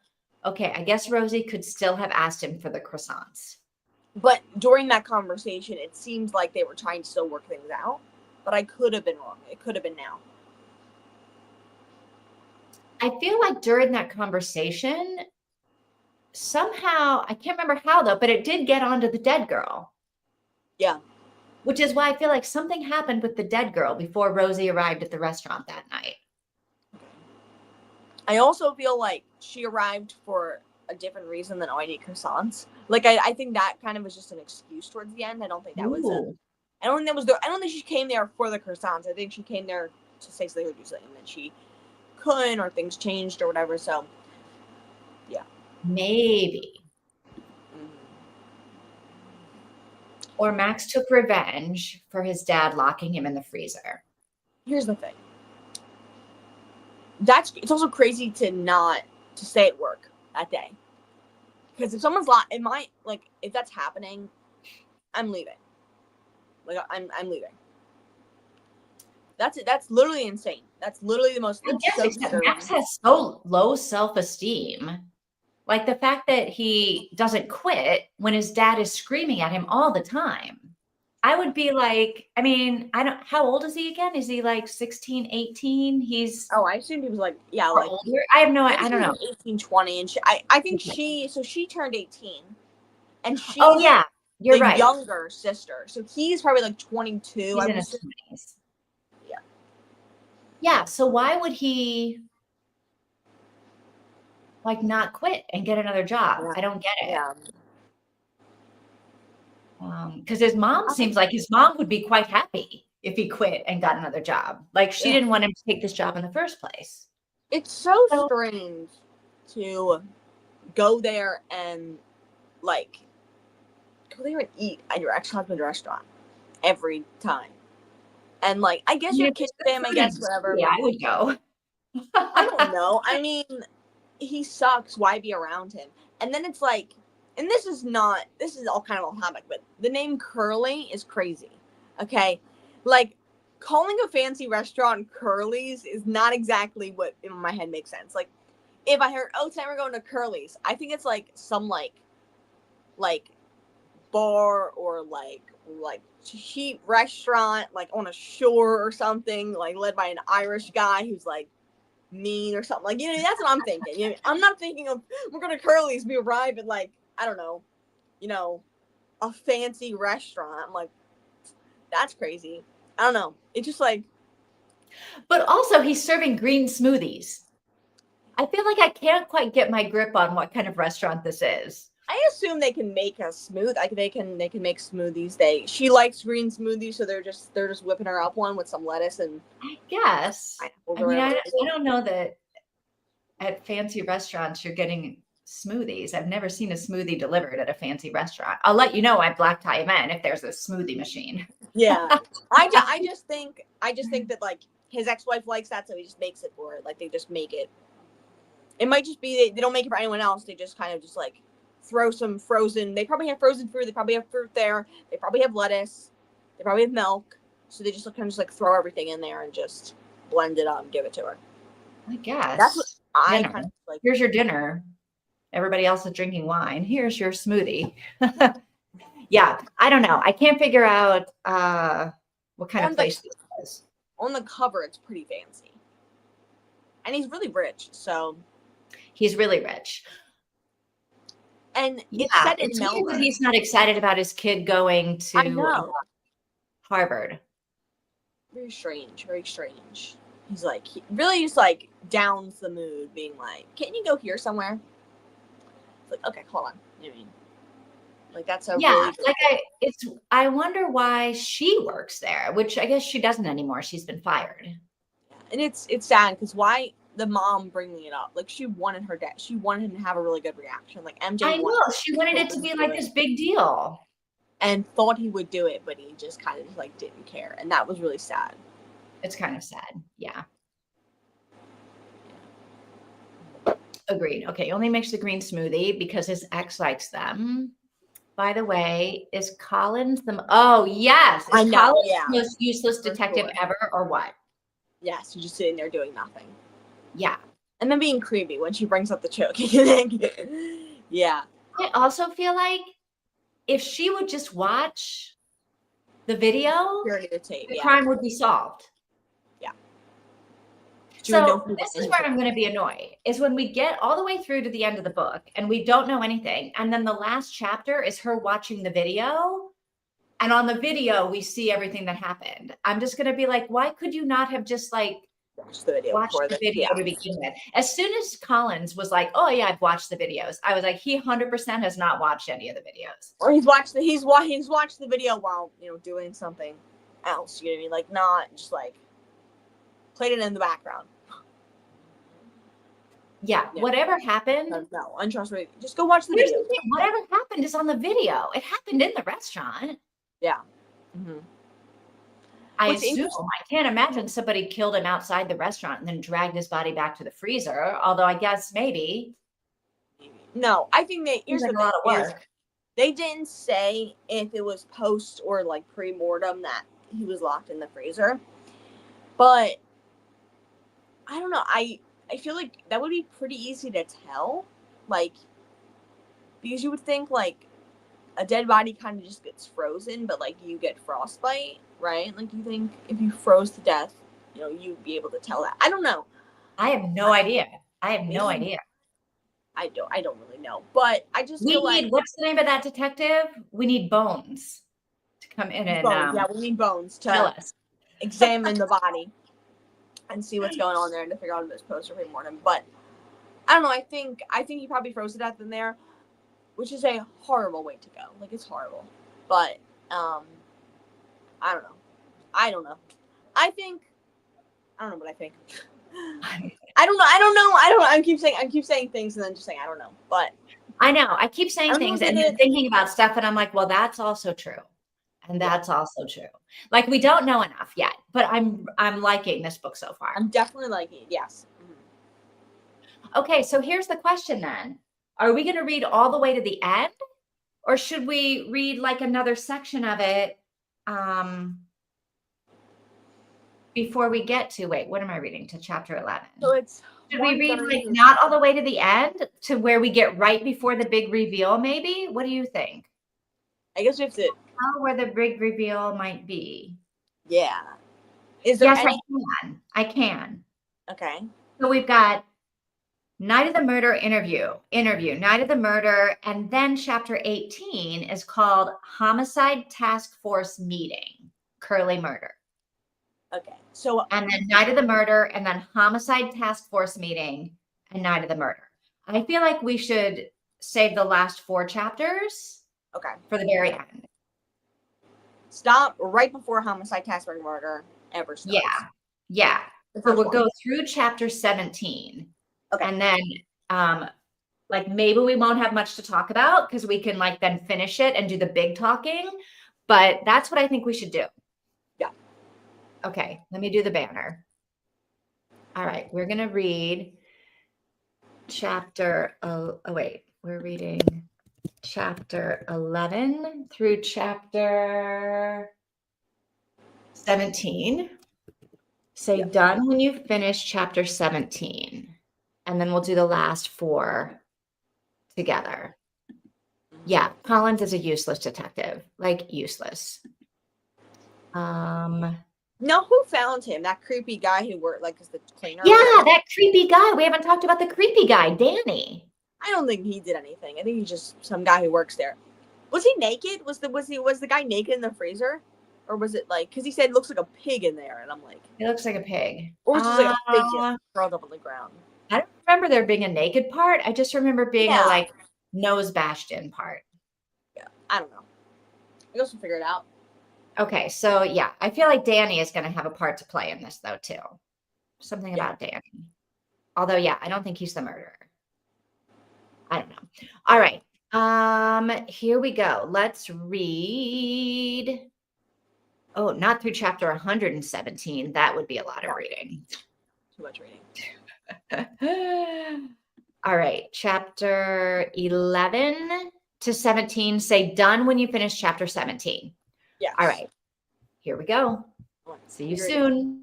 Okay, I guess Rosie could still have asked him for the croissants. But during that conversation, it seemed like they were trying to still work things out. But I could have been wrong. It could have been now. I feel like during that conversation, somehow, I can't remember how though, but it did get onto the dead girl. Yeah. Which is why I feel like something happened with the dead girl before Rosie arrived at the restaurant that night. I also feel like she arrived for a different reason than, I need croissants. I think that kind of was just an excuse towards the end. I don't think that was I don't think she came there for the croissants. I think she came there to say something or do something, and then she couldn't, or things changed or whatever. So, yeah. Maybe. Or Max took revenge for his dad locking him in the freezer. Here's the thing. it's also crazy to stay at work that day. Because if someone's if that's happening, I'm leaving. Like I'm leaving. That's it. That's literally insane. That's literally the most. I guess except Max has so low self-esteem. Like the fact that he doesn't quit when his dad is screaming at him all the time. I would be like, I mean, how old is he again? Is he like 16, 18? I assumed he was like, like older. I have no, I don't know. 18, 20. And I think she turned 18 and she's yeah, you're right. Younger sister. So he's probably like 22. He's in his 20s. Yeah. Yeah. So why would he like not quit and get another job? Yeah. I don't get it. Yeah. Because his mom seems like his mom would be quite happy if he quit and got another job. Like she didn't want him to take this job in the first place. It's so strange to go there and like go there and eat at your ex-husband's restaurant every time. And like I guess your kids fam, I guess whatever. Yeah, I would go. I don't know. I mean, he sucks. Why be around him? And then it's like, and this is all kind of off topic, but the name Curly is crazy. Okay. Like calling a fancy restaurant Curly's is not exactly what in my head makes sense. Like if I heard, tonight we're going to Curly's, I think it's like some like bar or like cheap restaurant like on a shore or something, like led by an Irish guy who's like mean or something. Like, that's what I'm thinking. I'm not thinking of we're going to Curly's, we arrive at like, I don't know, a fancy restaurant. I'm like, that's crazy. I don't know. It's just like. But also he's serving green smoothies. I feel like I can't quite get my grip on what kind of restaurant this is. I assume they can make a smooth. Like they can make smoothies. She likes green smoothies, so they're just whipping her up one with some lettuce and. I guess. I mean, I don't know that at fancy restaurants you're getting smoothies. I've never seen a smoothie delivered at a fancy restaurant. I'll let you know at black tie event if there's a smoothie machine. Yeah, I just think that like his ex-wife likes that, so he just makes it for her. Like they just make it. It might just be they don't make it for anyone else. They just kind of just like throw some frozen. They probably have frozen fruit. They probably have fruit there. They probably have lettuce. They probably have milk. So they just kind of just like throw everything in there and just blend it up and give it to her. I guess that's what I kind of like. Here's your dinner. Everybody else is drinking wine. Here's your smoothie. Yeah, I don't know. I can't figure out what kind of place this is. On the cover, it's pretty fancy. And he's really rich, so. He's really rich. And it's set in Melbourne. He's not excited about his kid going to Harvard. Very strange, very strange. He's like, he really just like downs the mood, being like, can't you go here somewhere? It's like, okay, hold on. You know what I mean? Like that's a really like I wonder why she works there, which I guess she doesn't anymore. She's been fired. And it's sad because why the mom bringing it up? Like she wanted her dad. She wanted him to have a really good reaction. Like MJ. I know she wanted it to be like this big deal, and thought he would do it, but he just kind of just like didn't care, and that was really sad. It's kind of sad. Yeah. Agreed. Okay, he only makes the green smoothie because his ex likes them. By the way, is Collins oh yes. Is Collins the most useless detective ever or what? Yes, you're just sitting there doing nothing. Yeah. And then being creepy when she brings up the choking thing. Yeah. I also feel like if she would just watch the video, the crime would be solved. Yeah. So this is where I'm going to be annoyed, is when we get all the way through to the end of the book and we don't know anything. And then the last chapter is her watching the video. And on the video, we see everything that happened. I'm just going to be like, why could you not have just like watched the video to begin with? As soon as Collins was like, oh yeah, I've watched the videos, I was like, he 100% has not watched any of the videos. Or he's watched the video while, doing something else. You know what I mean? Like not just like played it in the background. Yeah. Whatever happened. No, untrustworthy. Just go watch the video. Whatever happened is on the video. It happened in the restaurant. Yeah. Mm-hmm. I What's assume. interesting? I can't imagine somebody killed him outside the restaurant and then dragged his body back to the freezer. Although I guess maybe. No, I think Seems here's like the a lot thing of is work. they didn't say if it was post or like pre-mortem that he was locked in the freezer, but I don't know. I feel like that would be pretty easy to tell, like because you would think like a dead body kind of just gets frozen, but like you get frostbite, right? Like you think if you froze to death, you'd be able to tell that. I don't know. I have no idea. I have no Maybe. idea. I don't really know, but I just We feel like need, what's the name of that detective? We need Bones to come in and bones. Yeah, we need bones tell to us. examine the body and see what's going on there and to figure out if it's post or pre-mortem. But I don't know. I think he probably froze to death in there, which is a horrible way to go. Like it's horrible. But I don't know. I don't know. I don't know what I think. I don't know. I keep saying things and then just saying I don't know. But I know. I keep I saying don't know things if and they then did. thinking about stuff, and I'm like, well, that's also true. And that's also true. Like we don't know enough yet, but I'm liking this book so far. I'm definitely liking it. Yes. Mm-hmm. Okay, so here's the question then. Are we going to read all the way to the end? Or should we read like another section of it before we get to, wait, what am I reading? To chapter 11. So it's Should we read like not all the way to the end to where we get right before the big reveal, maybe? What do you think? I guess we have to Tell where the big reveal might be. Yeah. Is there Yes, any? I can. Okay. So we've got Night of the Murder interview, Night of the Murder, and then chapter 18 is called Homicide Task Force Meeting, Curly Murder. Okay. So And then Night of the Murder, and then Homicide Task Force Meeting, and Night of the Murder. I feel like we should save the last 4 chapters for the very end. Stop right before Homicide Task Force Murder ever starts. Yeah. So we'll go through chapter 17. Okay. And then like maybe we won't have much to talk about because we can like then finish it and do the big talking. But that's what I think we should do. Yeah. Okay, let me do the banner. All right, we're going to read we're reading chapter 11 through chapter 17. Say done when you finish chapter 17. And then we'll do the last 4 together. Yeah, Collins is a useless detective. Like useless. No, who found him? That creepy guy who worked like as the cleaner. Yeah, that creepy guy. We haven't talked about the creepy guy, Danny. I don't think he did anything. I think he's just some guy who works there. Was he naked? Was the guy naked in the freezer? Or was it like because he said it looks like a pig in there, and I'm like, It looks like a pig. or was it just like a pig just curled up on the ground? I don't remember there being a naked part. I just remember being a like nose bashed in part. Yeah, I don't know. I guess we'll figure it out. Okay, so yeah, I feel like Danny is going to have a part to play in this though too. Something about Danny. Although, yeah, I don't think he's the murderer. I don't know. All right. Here we go. Let's read. Oh, not through chapter 117. That would be a lot of reading. Too much reading. All right. Chapter 11 to 17. Say done when you finish chapter 17. Yes. All right. Here we go. See you soon.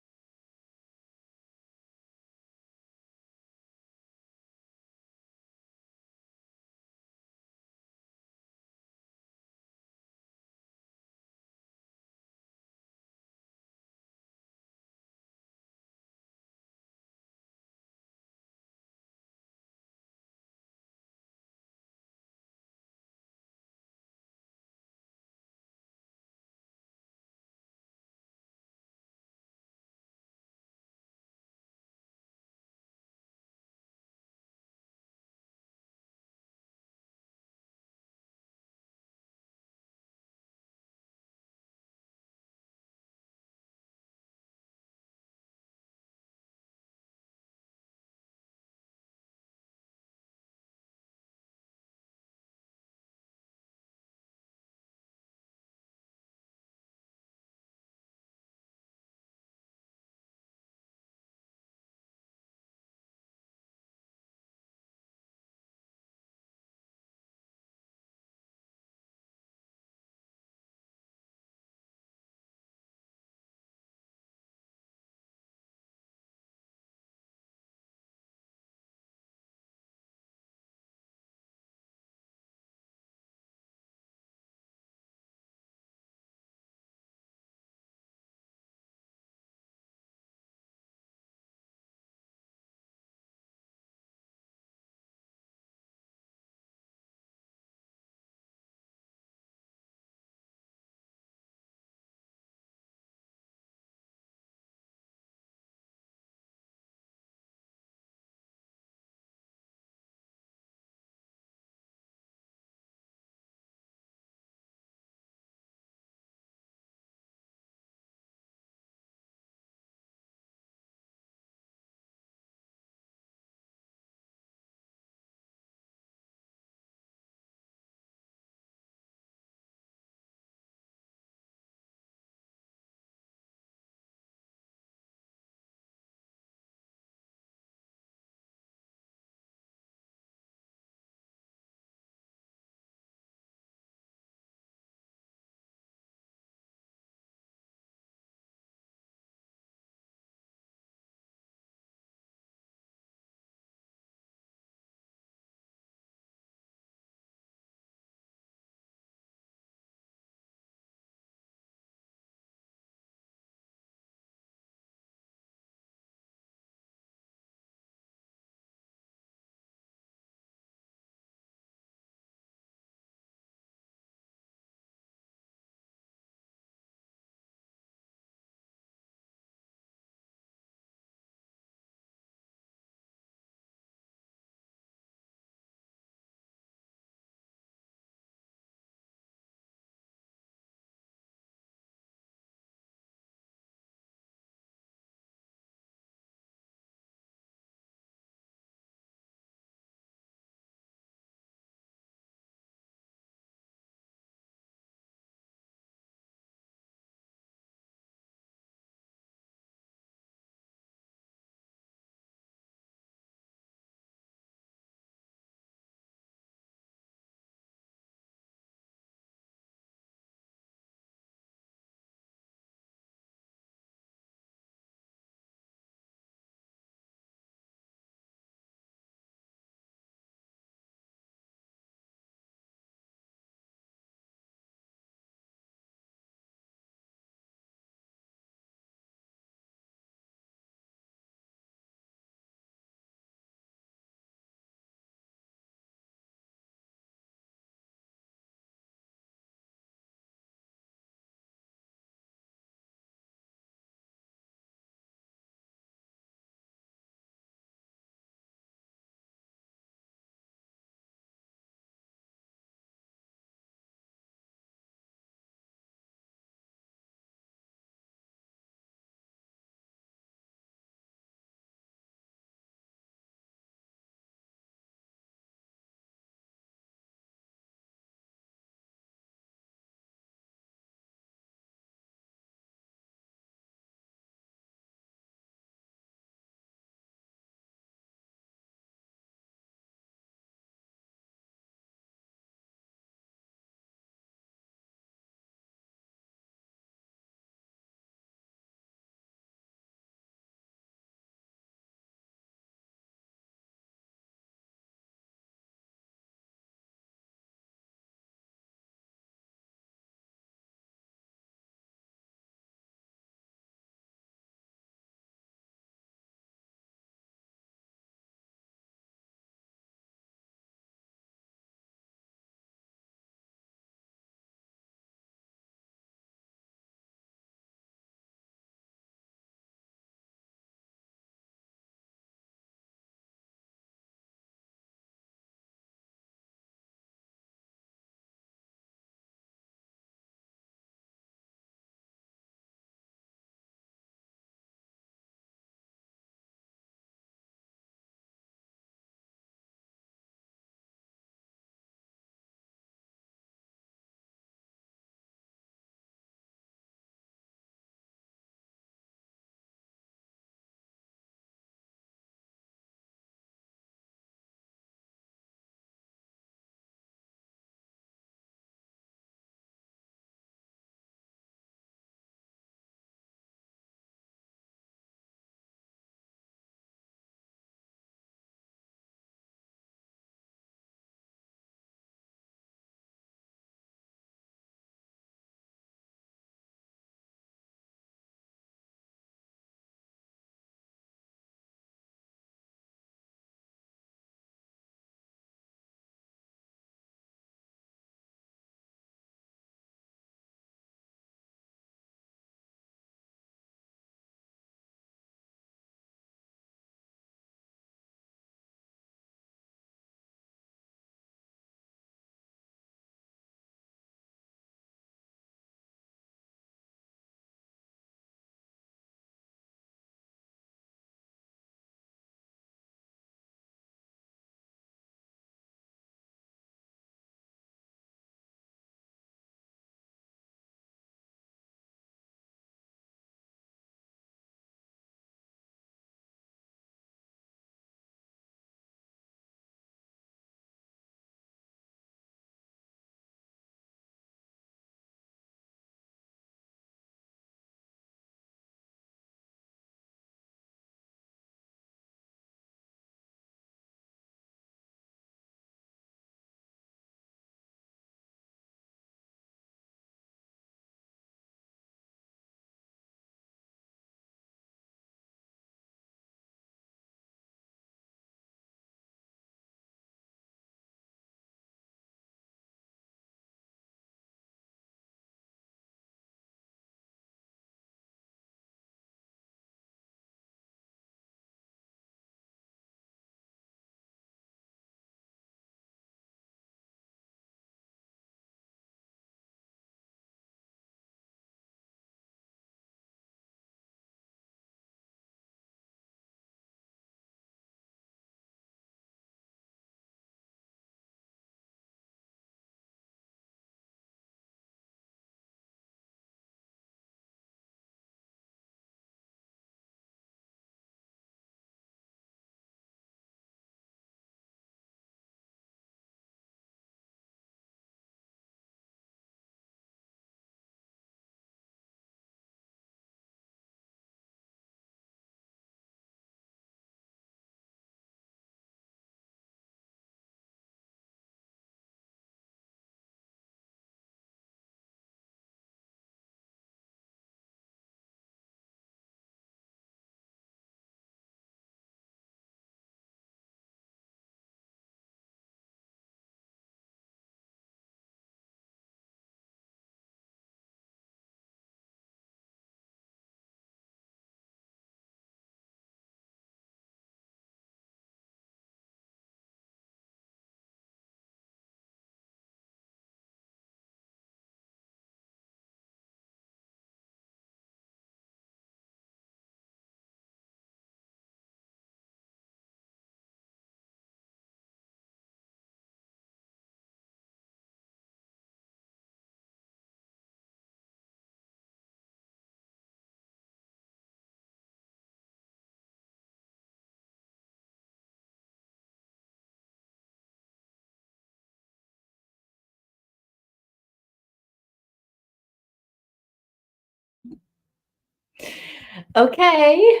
Okay.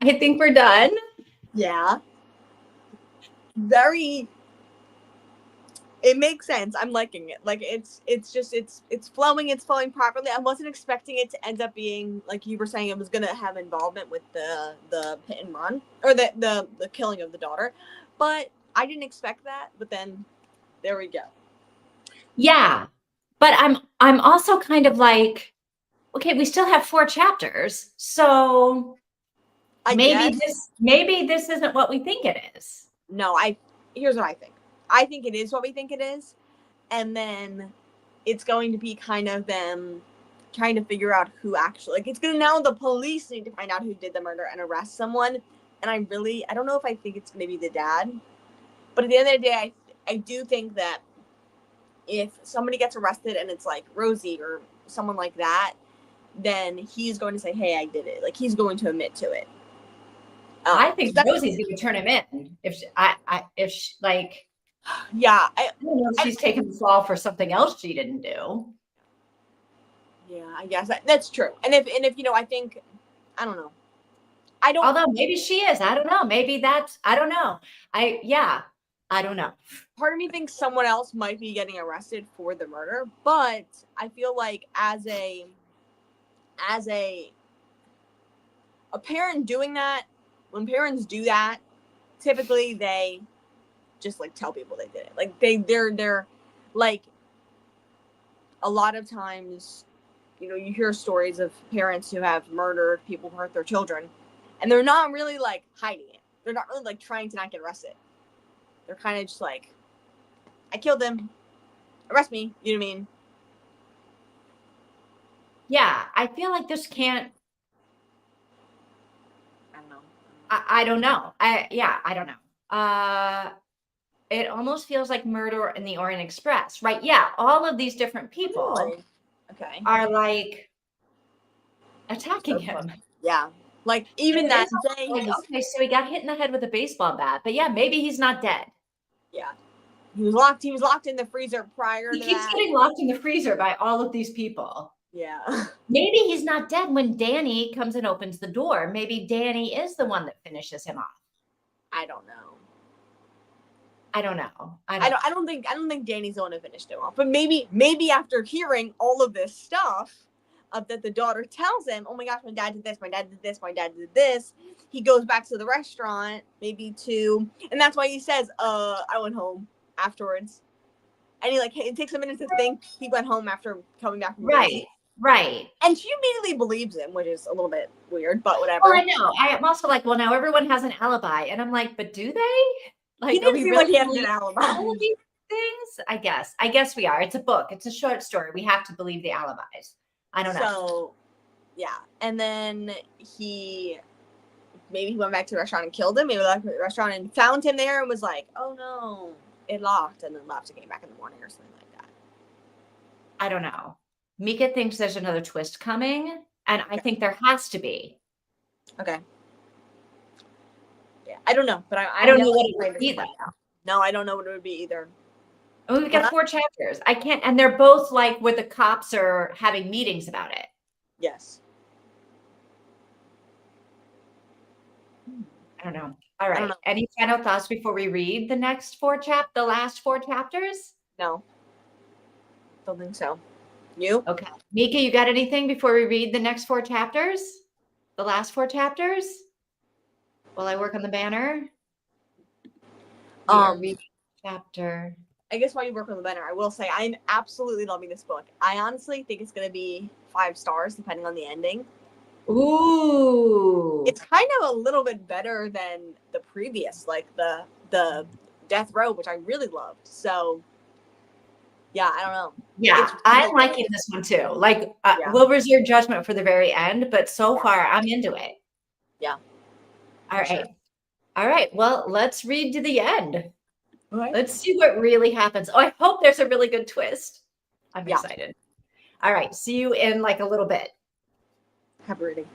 I think we're done. Yeah. Very. It makes sense. I'm liking it. Like it's flowing properly. I wasn't expecting it to end up being like you were saying it was gonna have involvement with the hit and run or the killing of the daughter, but I didn't expect that. But then there we go. Yeah. But I'm also kind of like, okay, we still have 4 chapters. So I maybe guess this isn't what we think it is. no. Here's what I think. I think it is what we think it is, and then it's going to be kind of them trying to figure out who actually like it's gonna now the police need to find out who did the murder and arrest someone. And I don't know if I think it's gonna be the dad, but at the end of the day, I do think that if somebody gets arrested and it's like Rosie or someone like that, then he's going to say, "Hey, I did it." Like he's going to admit to it. I think So Rosie's going to turn him in if she, like, yeah, I don't know if she's taking the fall for something else she didn't do. Yeah, I guess that's true. And if I think I don't know. I don't. Although maybe she is. I don't know. Maybe that's. I don't know. I don't know. Part of me thinks someone else might be getting arrested for the murder, but I feel like as a parent doing that, when parents do that, typically they just like tell people they did it. Like they're like a lot of times, you hear stories of parents who have murdered people who hurt their children, and they're not really like hiding it. They're not really like trying to not get arrested. They're kind of just like, I killed them, arrest me. You know what I mean? Yeah, I feel like this can't. I don't know. I don't know. I don't know. It almost feels like Murder in the Orient Express, right? Yeah, all of these different people Really? Okay. are like attacking So him. yeah. Like even It that is day, like, okay, so he got hit in the head with a baseball bat, but yeah, maybe he's not dead. yeah, he was locked. He was locked in the freezer prior He to keeps that. getting locked in the freezer by all of these people. Yeah. Maybe he's not dead when Danny comes and opens the door. Maybe Danny is the one that finishes him off. I don't know. I don't know. I don't think Danny's the one who finished him off. But maybe after hearing all of this stuff, that the daughter tells him, "Oh my gosh, my dad did this. My dad did this. My dad did this." He goes back to the restaurant, and that's why he says, I went home afterwards." And it takes a minute to think he went home after coming back from Right, right. And she immediately believes him, which is a little bit weird, but whatever. Well, I know. I'm also like, well, now everyone has an alibi. And I'm like, but do they? He Like, are didn't we seem really like he had believing an alibi. all of these things? I guess. I guess we are. It's a book. It's a short story. We have to believe the alibis. I don't know. So, yeah. And then maybe he went back to the restaurant and killed him. Maybe he left the restaurant and found him there and was like, "Oh no, it locked," and then left and came back in the morning or something like that. I don't know. Mika thinks there's another twist coming, and I think there has to be. Okay. Yeah, I don't know, but I don't know what it would be, though. No, I don't know what it would be either. And we've got 4 chapters. I can't, and they're both like where the cops are having meetings about it. Yes. I don't know. All right. Any final thoughts before we read the last 4 chapters? No. Don't think so. You? Okay. Mika, you got anything before we read the next 4 chapters? The last 4 chapters? While I work on the banner? We are reading chapter. I guess while you work on the banner, I will say I'm absolutely loving this book. I honestly think it's going to be 5 stars depending on the ending. Ooh. It's kind of a little bit better than the previous, like the Death Row, which I really loved. So, yeah, I don't know. Yeah, I'm liking this one too. Like, we'll reserve judgment for the very end, but so far I'm into it. Yeah. All right. Sure. All right. Well, let's read to the end. All right. Let's see what really happens. Oh, I hope there's a really good twist. I'm excited. All right. See you in like a little bit. Happy reading.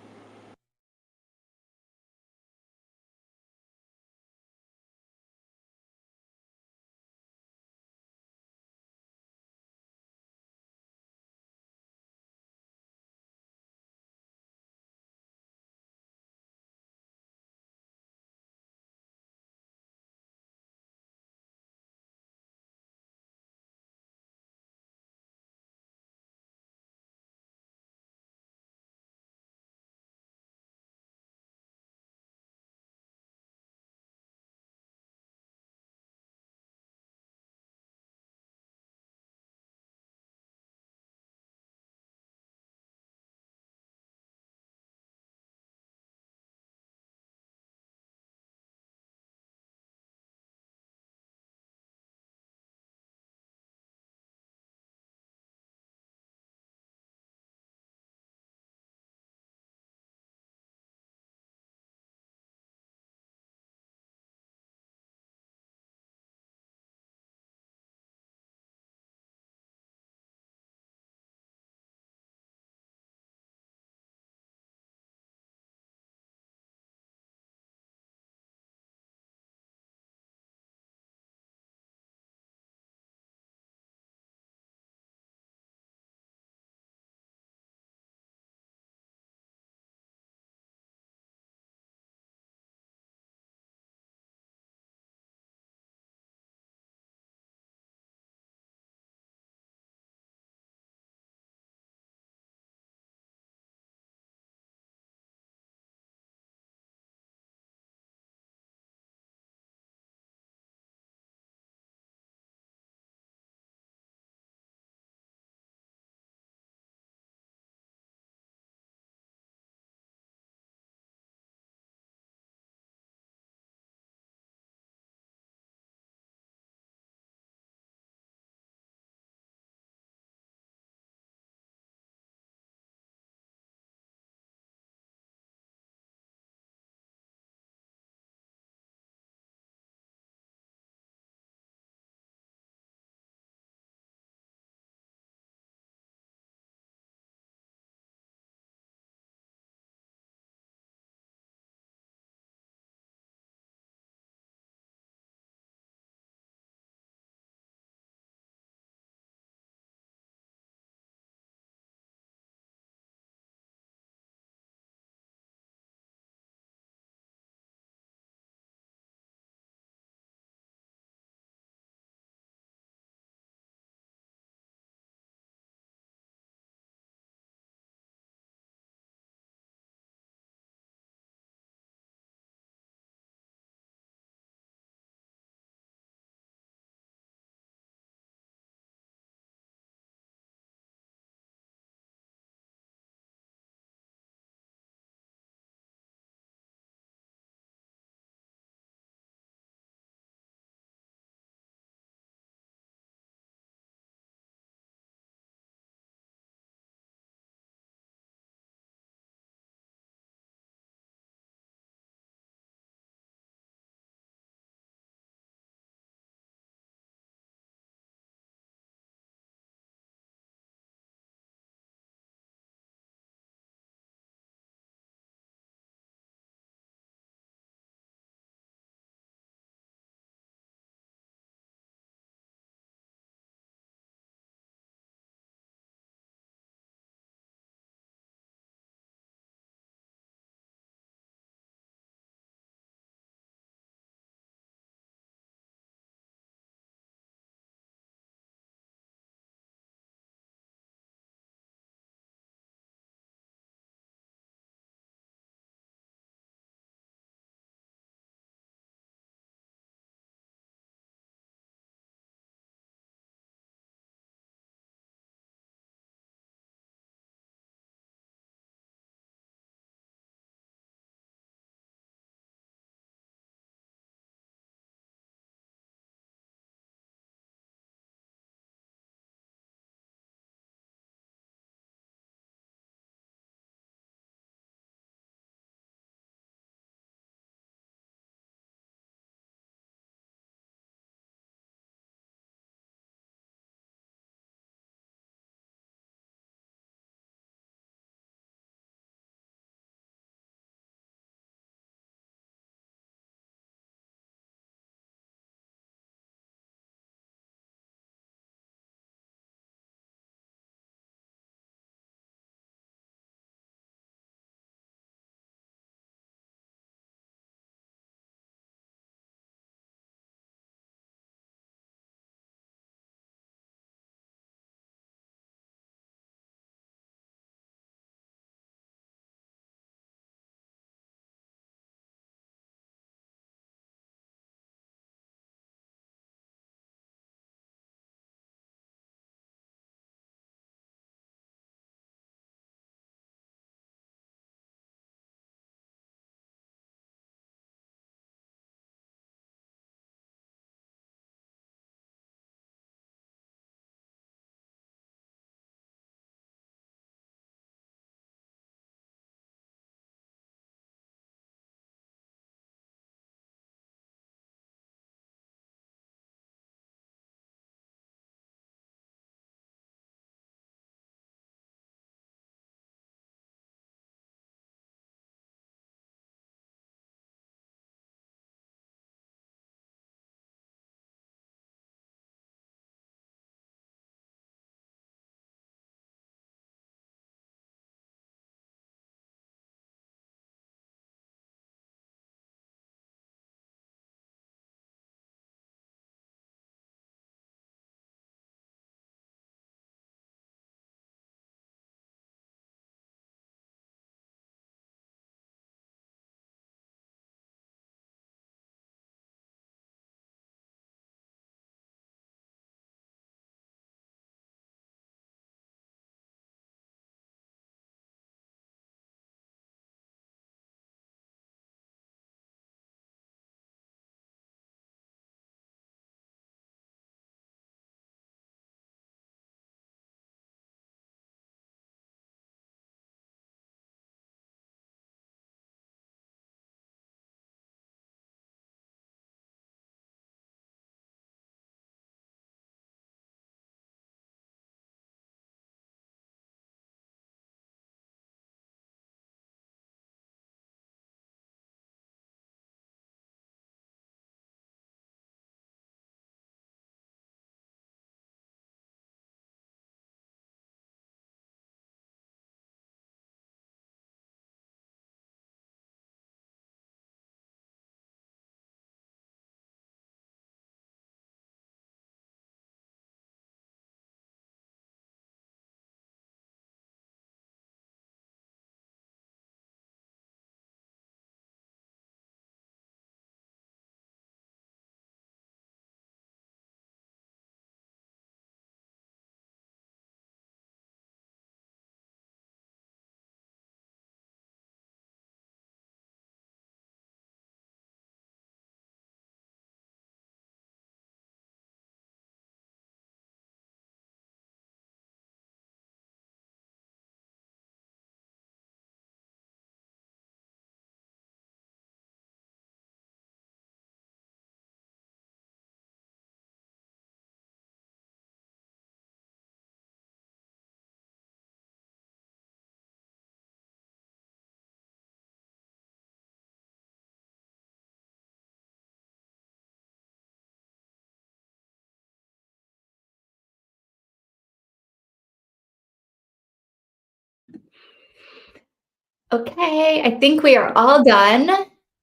Okay, I think we are all done.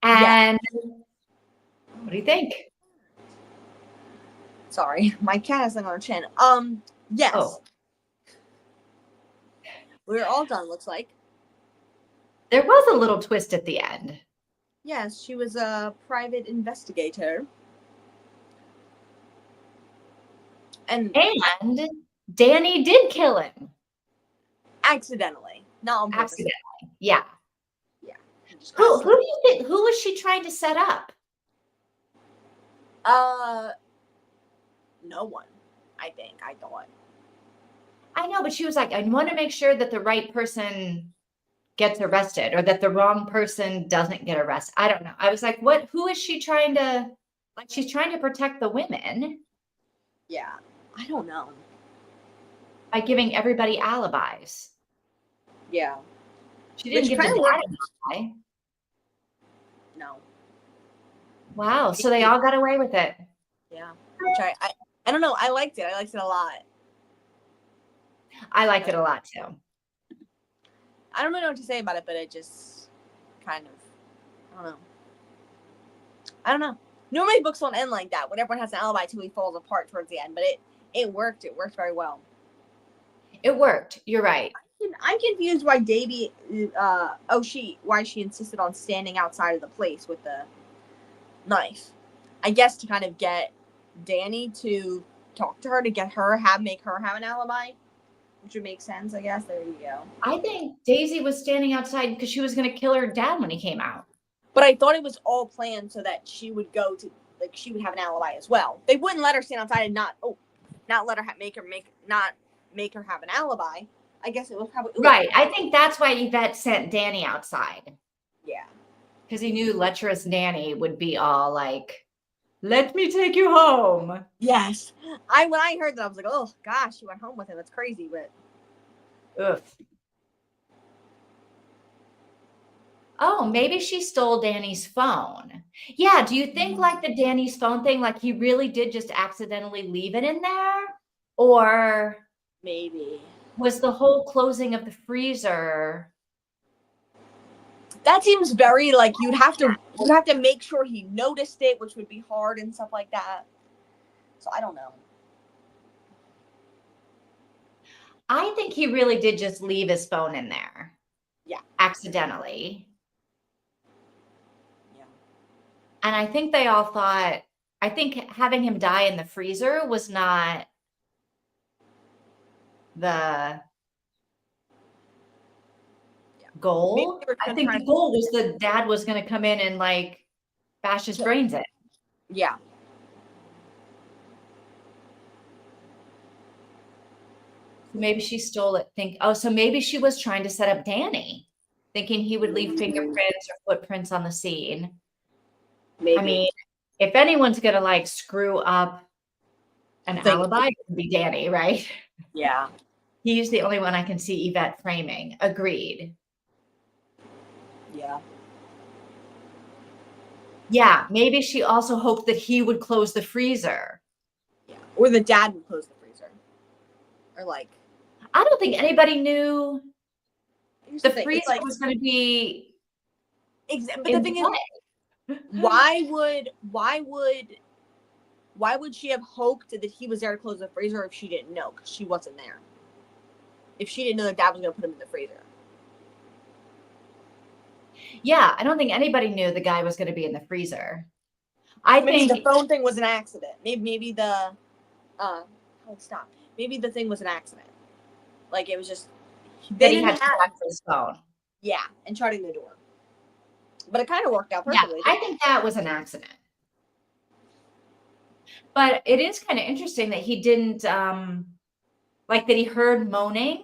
And what do you think? Sorry, my cat has something on her chin. Yes. Oh, We're all done, looks like. there was a little twist at the end. Yes, she was a private investigator. And And Danny did kill him. accidentally, not on purpose. Accidentally. Yeah. Yeah. Just Who kinda do you think, who was she trying to set up? no one. I think. I thought. I know, but she was like, I want to make sure that the right person gets arrested or that the wrong person doesn't get arrested. I don't know. I was like, what, who is she trying to, like, she's trying to protect the women Yeah. I don't know. by giving everybody alibis. Yeah. She didn't Which give the kinda dad worked. an alibi. No. Wow. So they all got away with it. Yeah. Which I don't know. I liked it. I liked it a lot. I liked it a lot too. I don't really know what to say about it, but it just kind of, I don't know. I don't know. Normally books don't end like that when everyone has an alibi till he falls apart towards the end, but it worked. It worked very well. It worked. You're right. I'm confused why Davy, why she insisted on standing outside of the place with the knife. I guess to kind of get Danny to talk to her to make her have an alibi, which would make sense. I guess there you go. I think Daisy was standing outside because she was going to kill her dad when he came out. But I thought it was all planned so that she would go to, like, she would have an alibi as well. They wouldn't let her stand outside and not let her make her have an alibi. I guess it was probably Right. I think that's why Yvette sent Danny outside. Yeah. Because he knew lecherous Nanny would be all like, let me take you home. Yes. When I heard that, I was like, oh gosh, she went home with him. That's crazy, but Ugh. Oh, maybe she stole Danny's phone. Yeah. Do you think like the Danny's phone thing, like he really did just accidentally leave it in there? Or maybe. was the whole closing of the freezer? That seems very like you'd have to make sure he noticed it, which would be hard and stuff like that. So I don't know. I think he really did just leave his phone in there. Yeah. Accidentally. Yeah. And I think they all thought, I think having him die in the freezer was not the goal. I think the goal was the dad was going to come in and like bash his brains in. Yeah. Maybe she stole it. So maybe she was trying to set up Danny, thinking he would leave fingerprints or footprints on the scene. Maybe. I mean, if anyone's gonna like screw up an alibi, it would be Danny, right? Yeah. He's the only one I can see Yvette framing. Agreed. Yeah. Yeah, maybe she also hoped that he would close the freezer. Yeah. Or the dad would close the freezer. Or like, I don't think anybody knew the freezer was going to be. But the thing is, why would she have hoped that he was there to close the freezer if she didn't know? Because she wasn't there. If she didn't know that dad was going to put him in the freezer. Yeah, I don't think anybody knew the guy was going to be in the freezer. Maybe the phone thing was an accident. Maybe the stop. Maybe the thing was an accident. Like it was just that he had to check his phone. Yeah, and charting the door. But it kind of worked out perfectly. Yeah, I think that was an accident. But it is kind of interesting that he didn't like that he heard moaning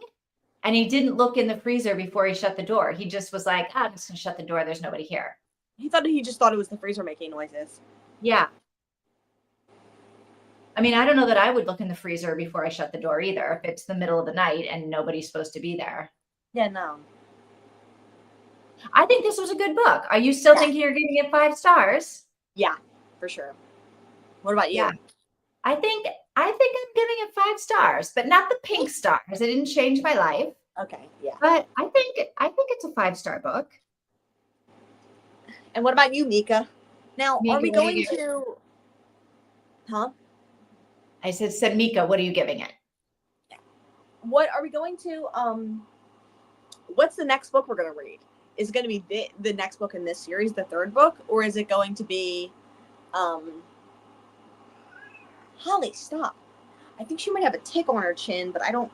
and he didn't look in the freezer before he shut the door. He just was like, I'm just gonna shut the door. There's nobody here. He just thought it was the freezer making noises. Yeah. I mean, I don't know that I would look in the freezer before I shut the door either if it's the middle of the night and nobody's supposed to be there. Yeah, no. I think this was a good book. Are you still thinking you're giving it 5 stars? Yeah, for sure. What about you? Yeah. I think I'm giving it 5 stars, but not the pink stars. It didn't change my life. Okay, yeah. But I think it's a 5-star book. And what about you, Mika? Now, Mika, are we what are you going to? Huh? I said Mika, what are you giving it? What are we going to? What's the next book we're going to read? Is it going to be the next book in this series, the third book, or is it going to be? Holly, stop! I think she might have a tick on her chin, but I don't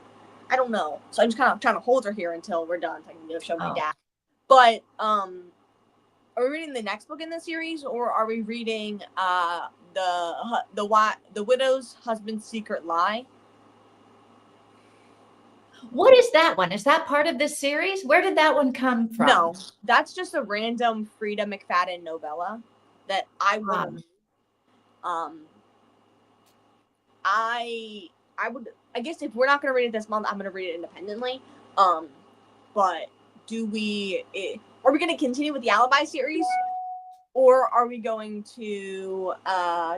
know. So I'm just kind of trying to hold her here until we're done, so I can go show my dad. But are we reading the next book in the series, or are we reading the widow's husband's secret lie? What is that one? Is that part of this series? Where did that one come from? No, that's just a random Frida McFadden novella that I want to read. I guess if we're not going to read it this month, I'm going to read it independently. But are we going to continue with the Alibi series, or are we going to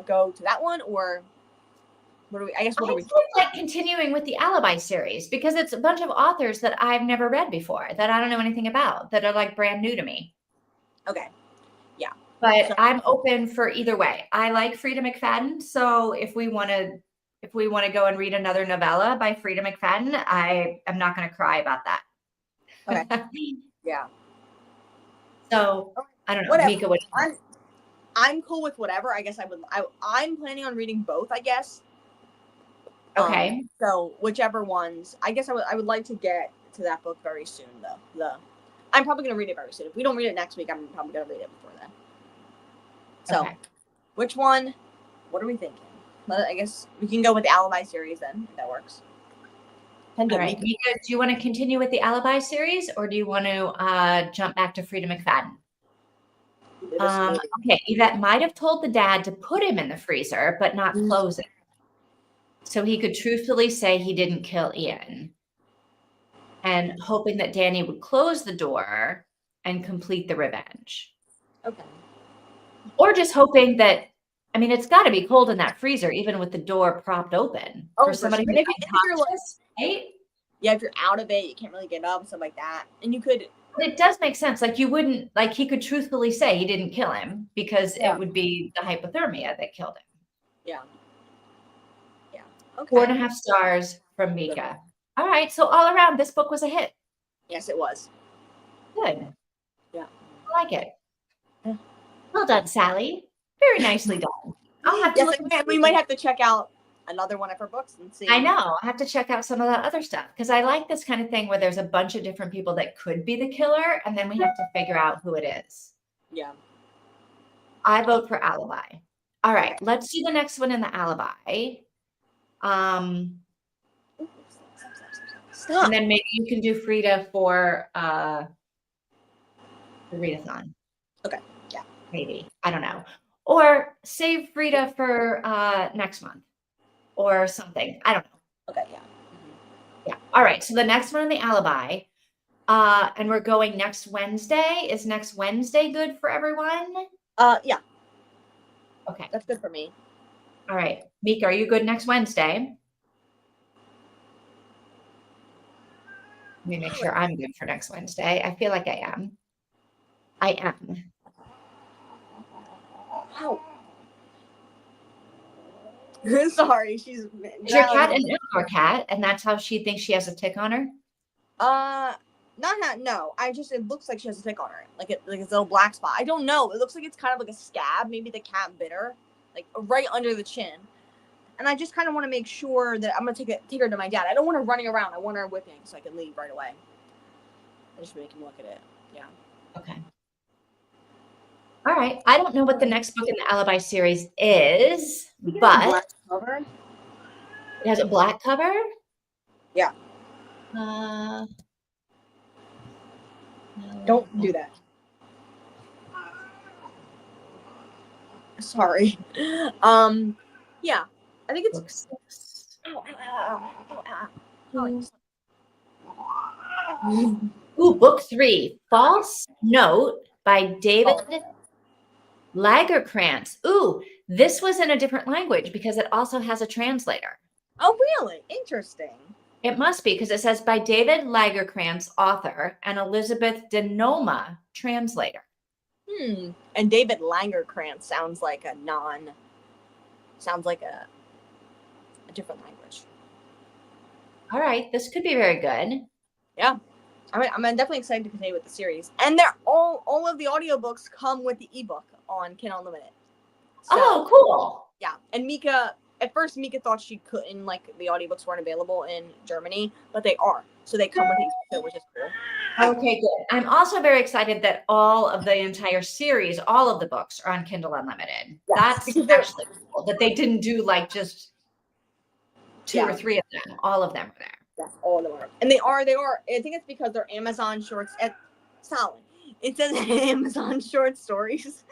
go to that one, or what are we? I guess what are we? Like continuing with the Alibi series, because it's a bunch of authors that I've never read before, that I don't know anything about, that are like brand new to me. Okay. Yeah. But I'm open for either way. I like Frida McFadden, so if we want to go and read another novella by Frida McFadden, I am not going to cry about that. Okay. Yeah. So I don't know, whatever. Mika, what I'm cool with whatever. I guess I'm planning on reading both, I guess. Okay. So whichever ones, I guess I would like to get to that book very soon, though. I'm probably going to read it very soon. If we don't read it next week, I'm probably going to read it before then. So, which one? What are we thinking? I guess we can go with the Alibi series then, if that works. All right, Mika, do you want to continue with the Alibi series, or do you want to jump back to Frida McFadden? Okay, Yvette might have told the dad to put him in the freezer, but not close it, so he could truthfully say he didn't kill Ian, and hoping that Danny would close the door and complete the revenge. Okay. Or just hoping that, I mean, it's got to be cold in that freezer, even with the door propped open. For somebody who's unconscious, right? Yeah, if you're out of it, you can't really get up, stuff like that. And you could. It does make sense. Like, you wouldn't, like, he could truthfully say he didn't kill him, because it would be the hypothermia that killed him. Yeah. Yeah. Okay. 4.5 stars from Mika. All right. So all around, this book was a hit. Yes, it was. Good. Yeah. I like it. Yeah. Well done, Sally. Very nicely done. I'll have to look. We might have to check out another one of her books and see. I know. I have to check out some of that other stuff, because I like this kind of thing where there's a bunch of different people that could be the killer, and then we have to figure out who it is. Yeah. I vote for Alibi. All right. Let's do the next one in the Alibi. Stop. And then maybe you can do Frida for the readathon. Okay. Yeah. Maybe. I don't know. Or save Frida for next month or something. I don't know. Okay. Yeah. Yeah. All right. So the next one in the Alibi, and we're going next Wednesday. Is next Wednesday good for everyone? Yeah. Okay. That's good for me. All right. Mika, are you good next Wednesday? Let me make sure I'm good for next Wednesday. I feel like I am. I am. Wow. Sorry, she's. Is your cat an indoor cat, and that's how she thinks she has a tick on her? No. It looks like she has a tick on her, like it's a little black spot. I don't know. It looks like it's kind of like a scab. Maybe the cat bit her, like right under the chin. And I just kind of want to make sure that I'm gonna take her to my dad. I don't want her running around. I want her whipping so I can leave right away. I just make him look at it. Yeah. Okay. All right. I don't know what the next book in the Alibi series is, but it has a black cover. Yeah. Don't do that. Sorry. Yeah. I think it's. Ooh, book 3, False Note by David Lagerkrantz. Ooh, this was in a different language because it also has a translator. Oh, really? Interesting. It must be because it says by David Lagerkrantz, author, and Elizabeth Denoma, translator. And David Langerkrantz sounds like a different language. All right, this could be very good. Yeah. I'm definitely excited to continue with the series. And they're all of the audiobooks come with the ebook on Kindle Unlimited. So, Oh, cool. yeah. And Mika, at first Mika thought she couldn't, like, the audiobooks weren't available in Germany, but they are. So they come with the which is cool. Okay, good. I'm also very excited that all of the entire series, all of the books are on Kindle Unlimited. Yes, That's because actually cool that they didn't do like just two or Yeah. three of them. All of them are there. Yes, all of them are. And they are, I think it's because they're Amazon shorts solid. It says Amazon short stories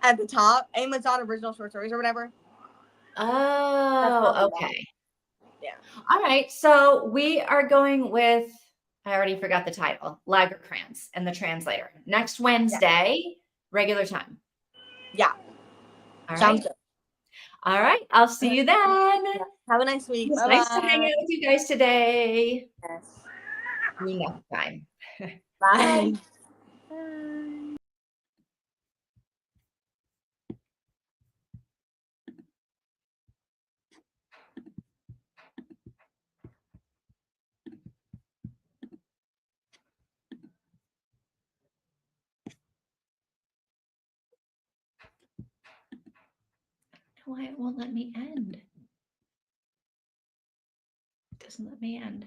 at the top. Amazon original short stories or whatever. Oh, okay. Yeah. All right. So we are going with, I already forgot the title, Lagerkrantz and the translator. Next Wednesday, regular time. Yeah. All Sounds right. good. All right. I'll see you then. Yeah. Have a nice week. It was Bye-bye. nice to hang out with you guys today. Yes. See you next time. Bye. Why it won't let me end? It doesn't let me end.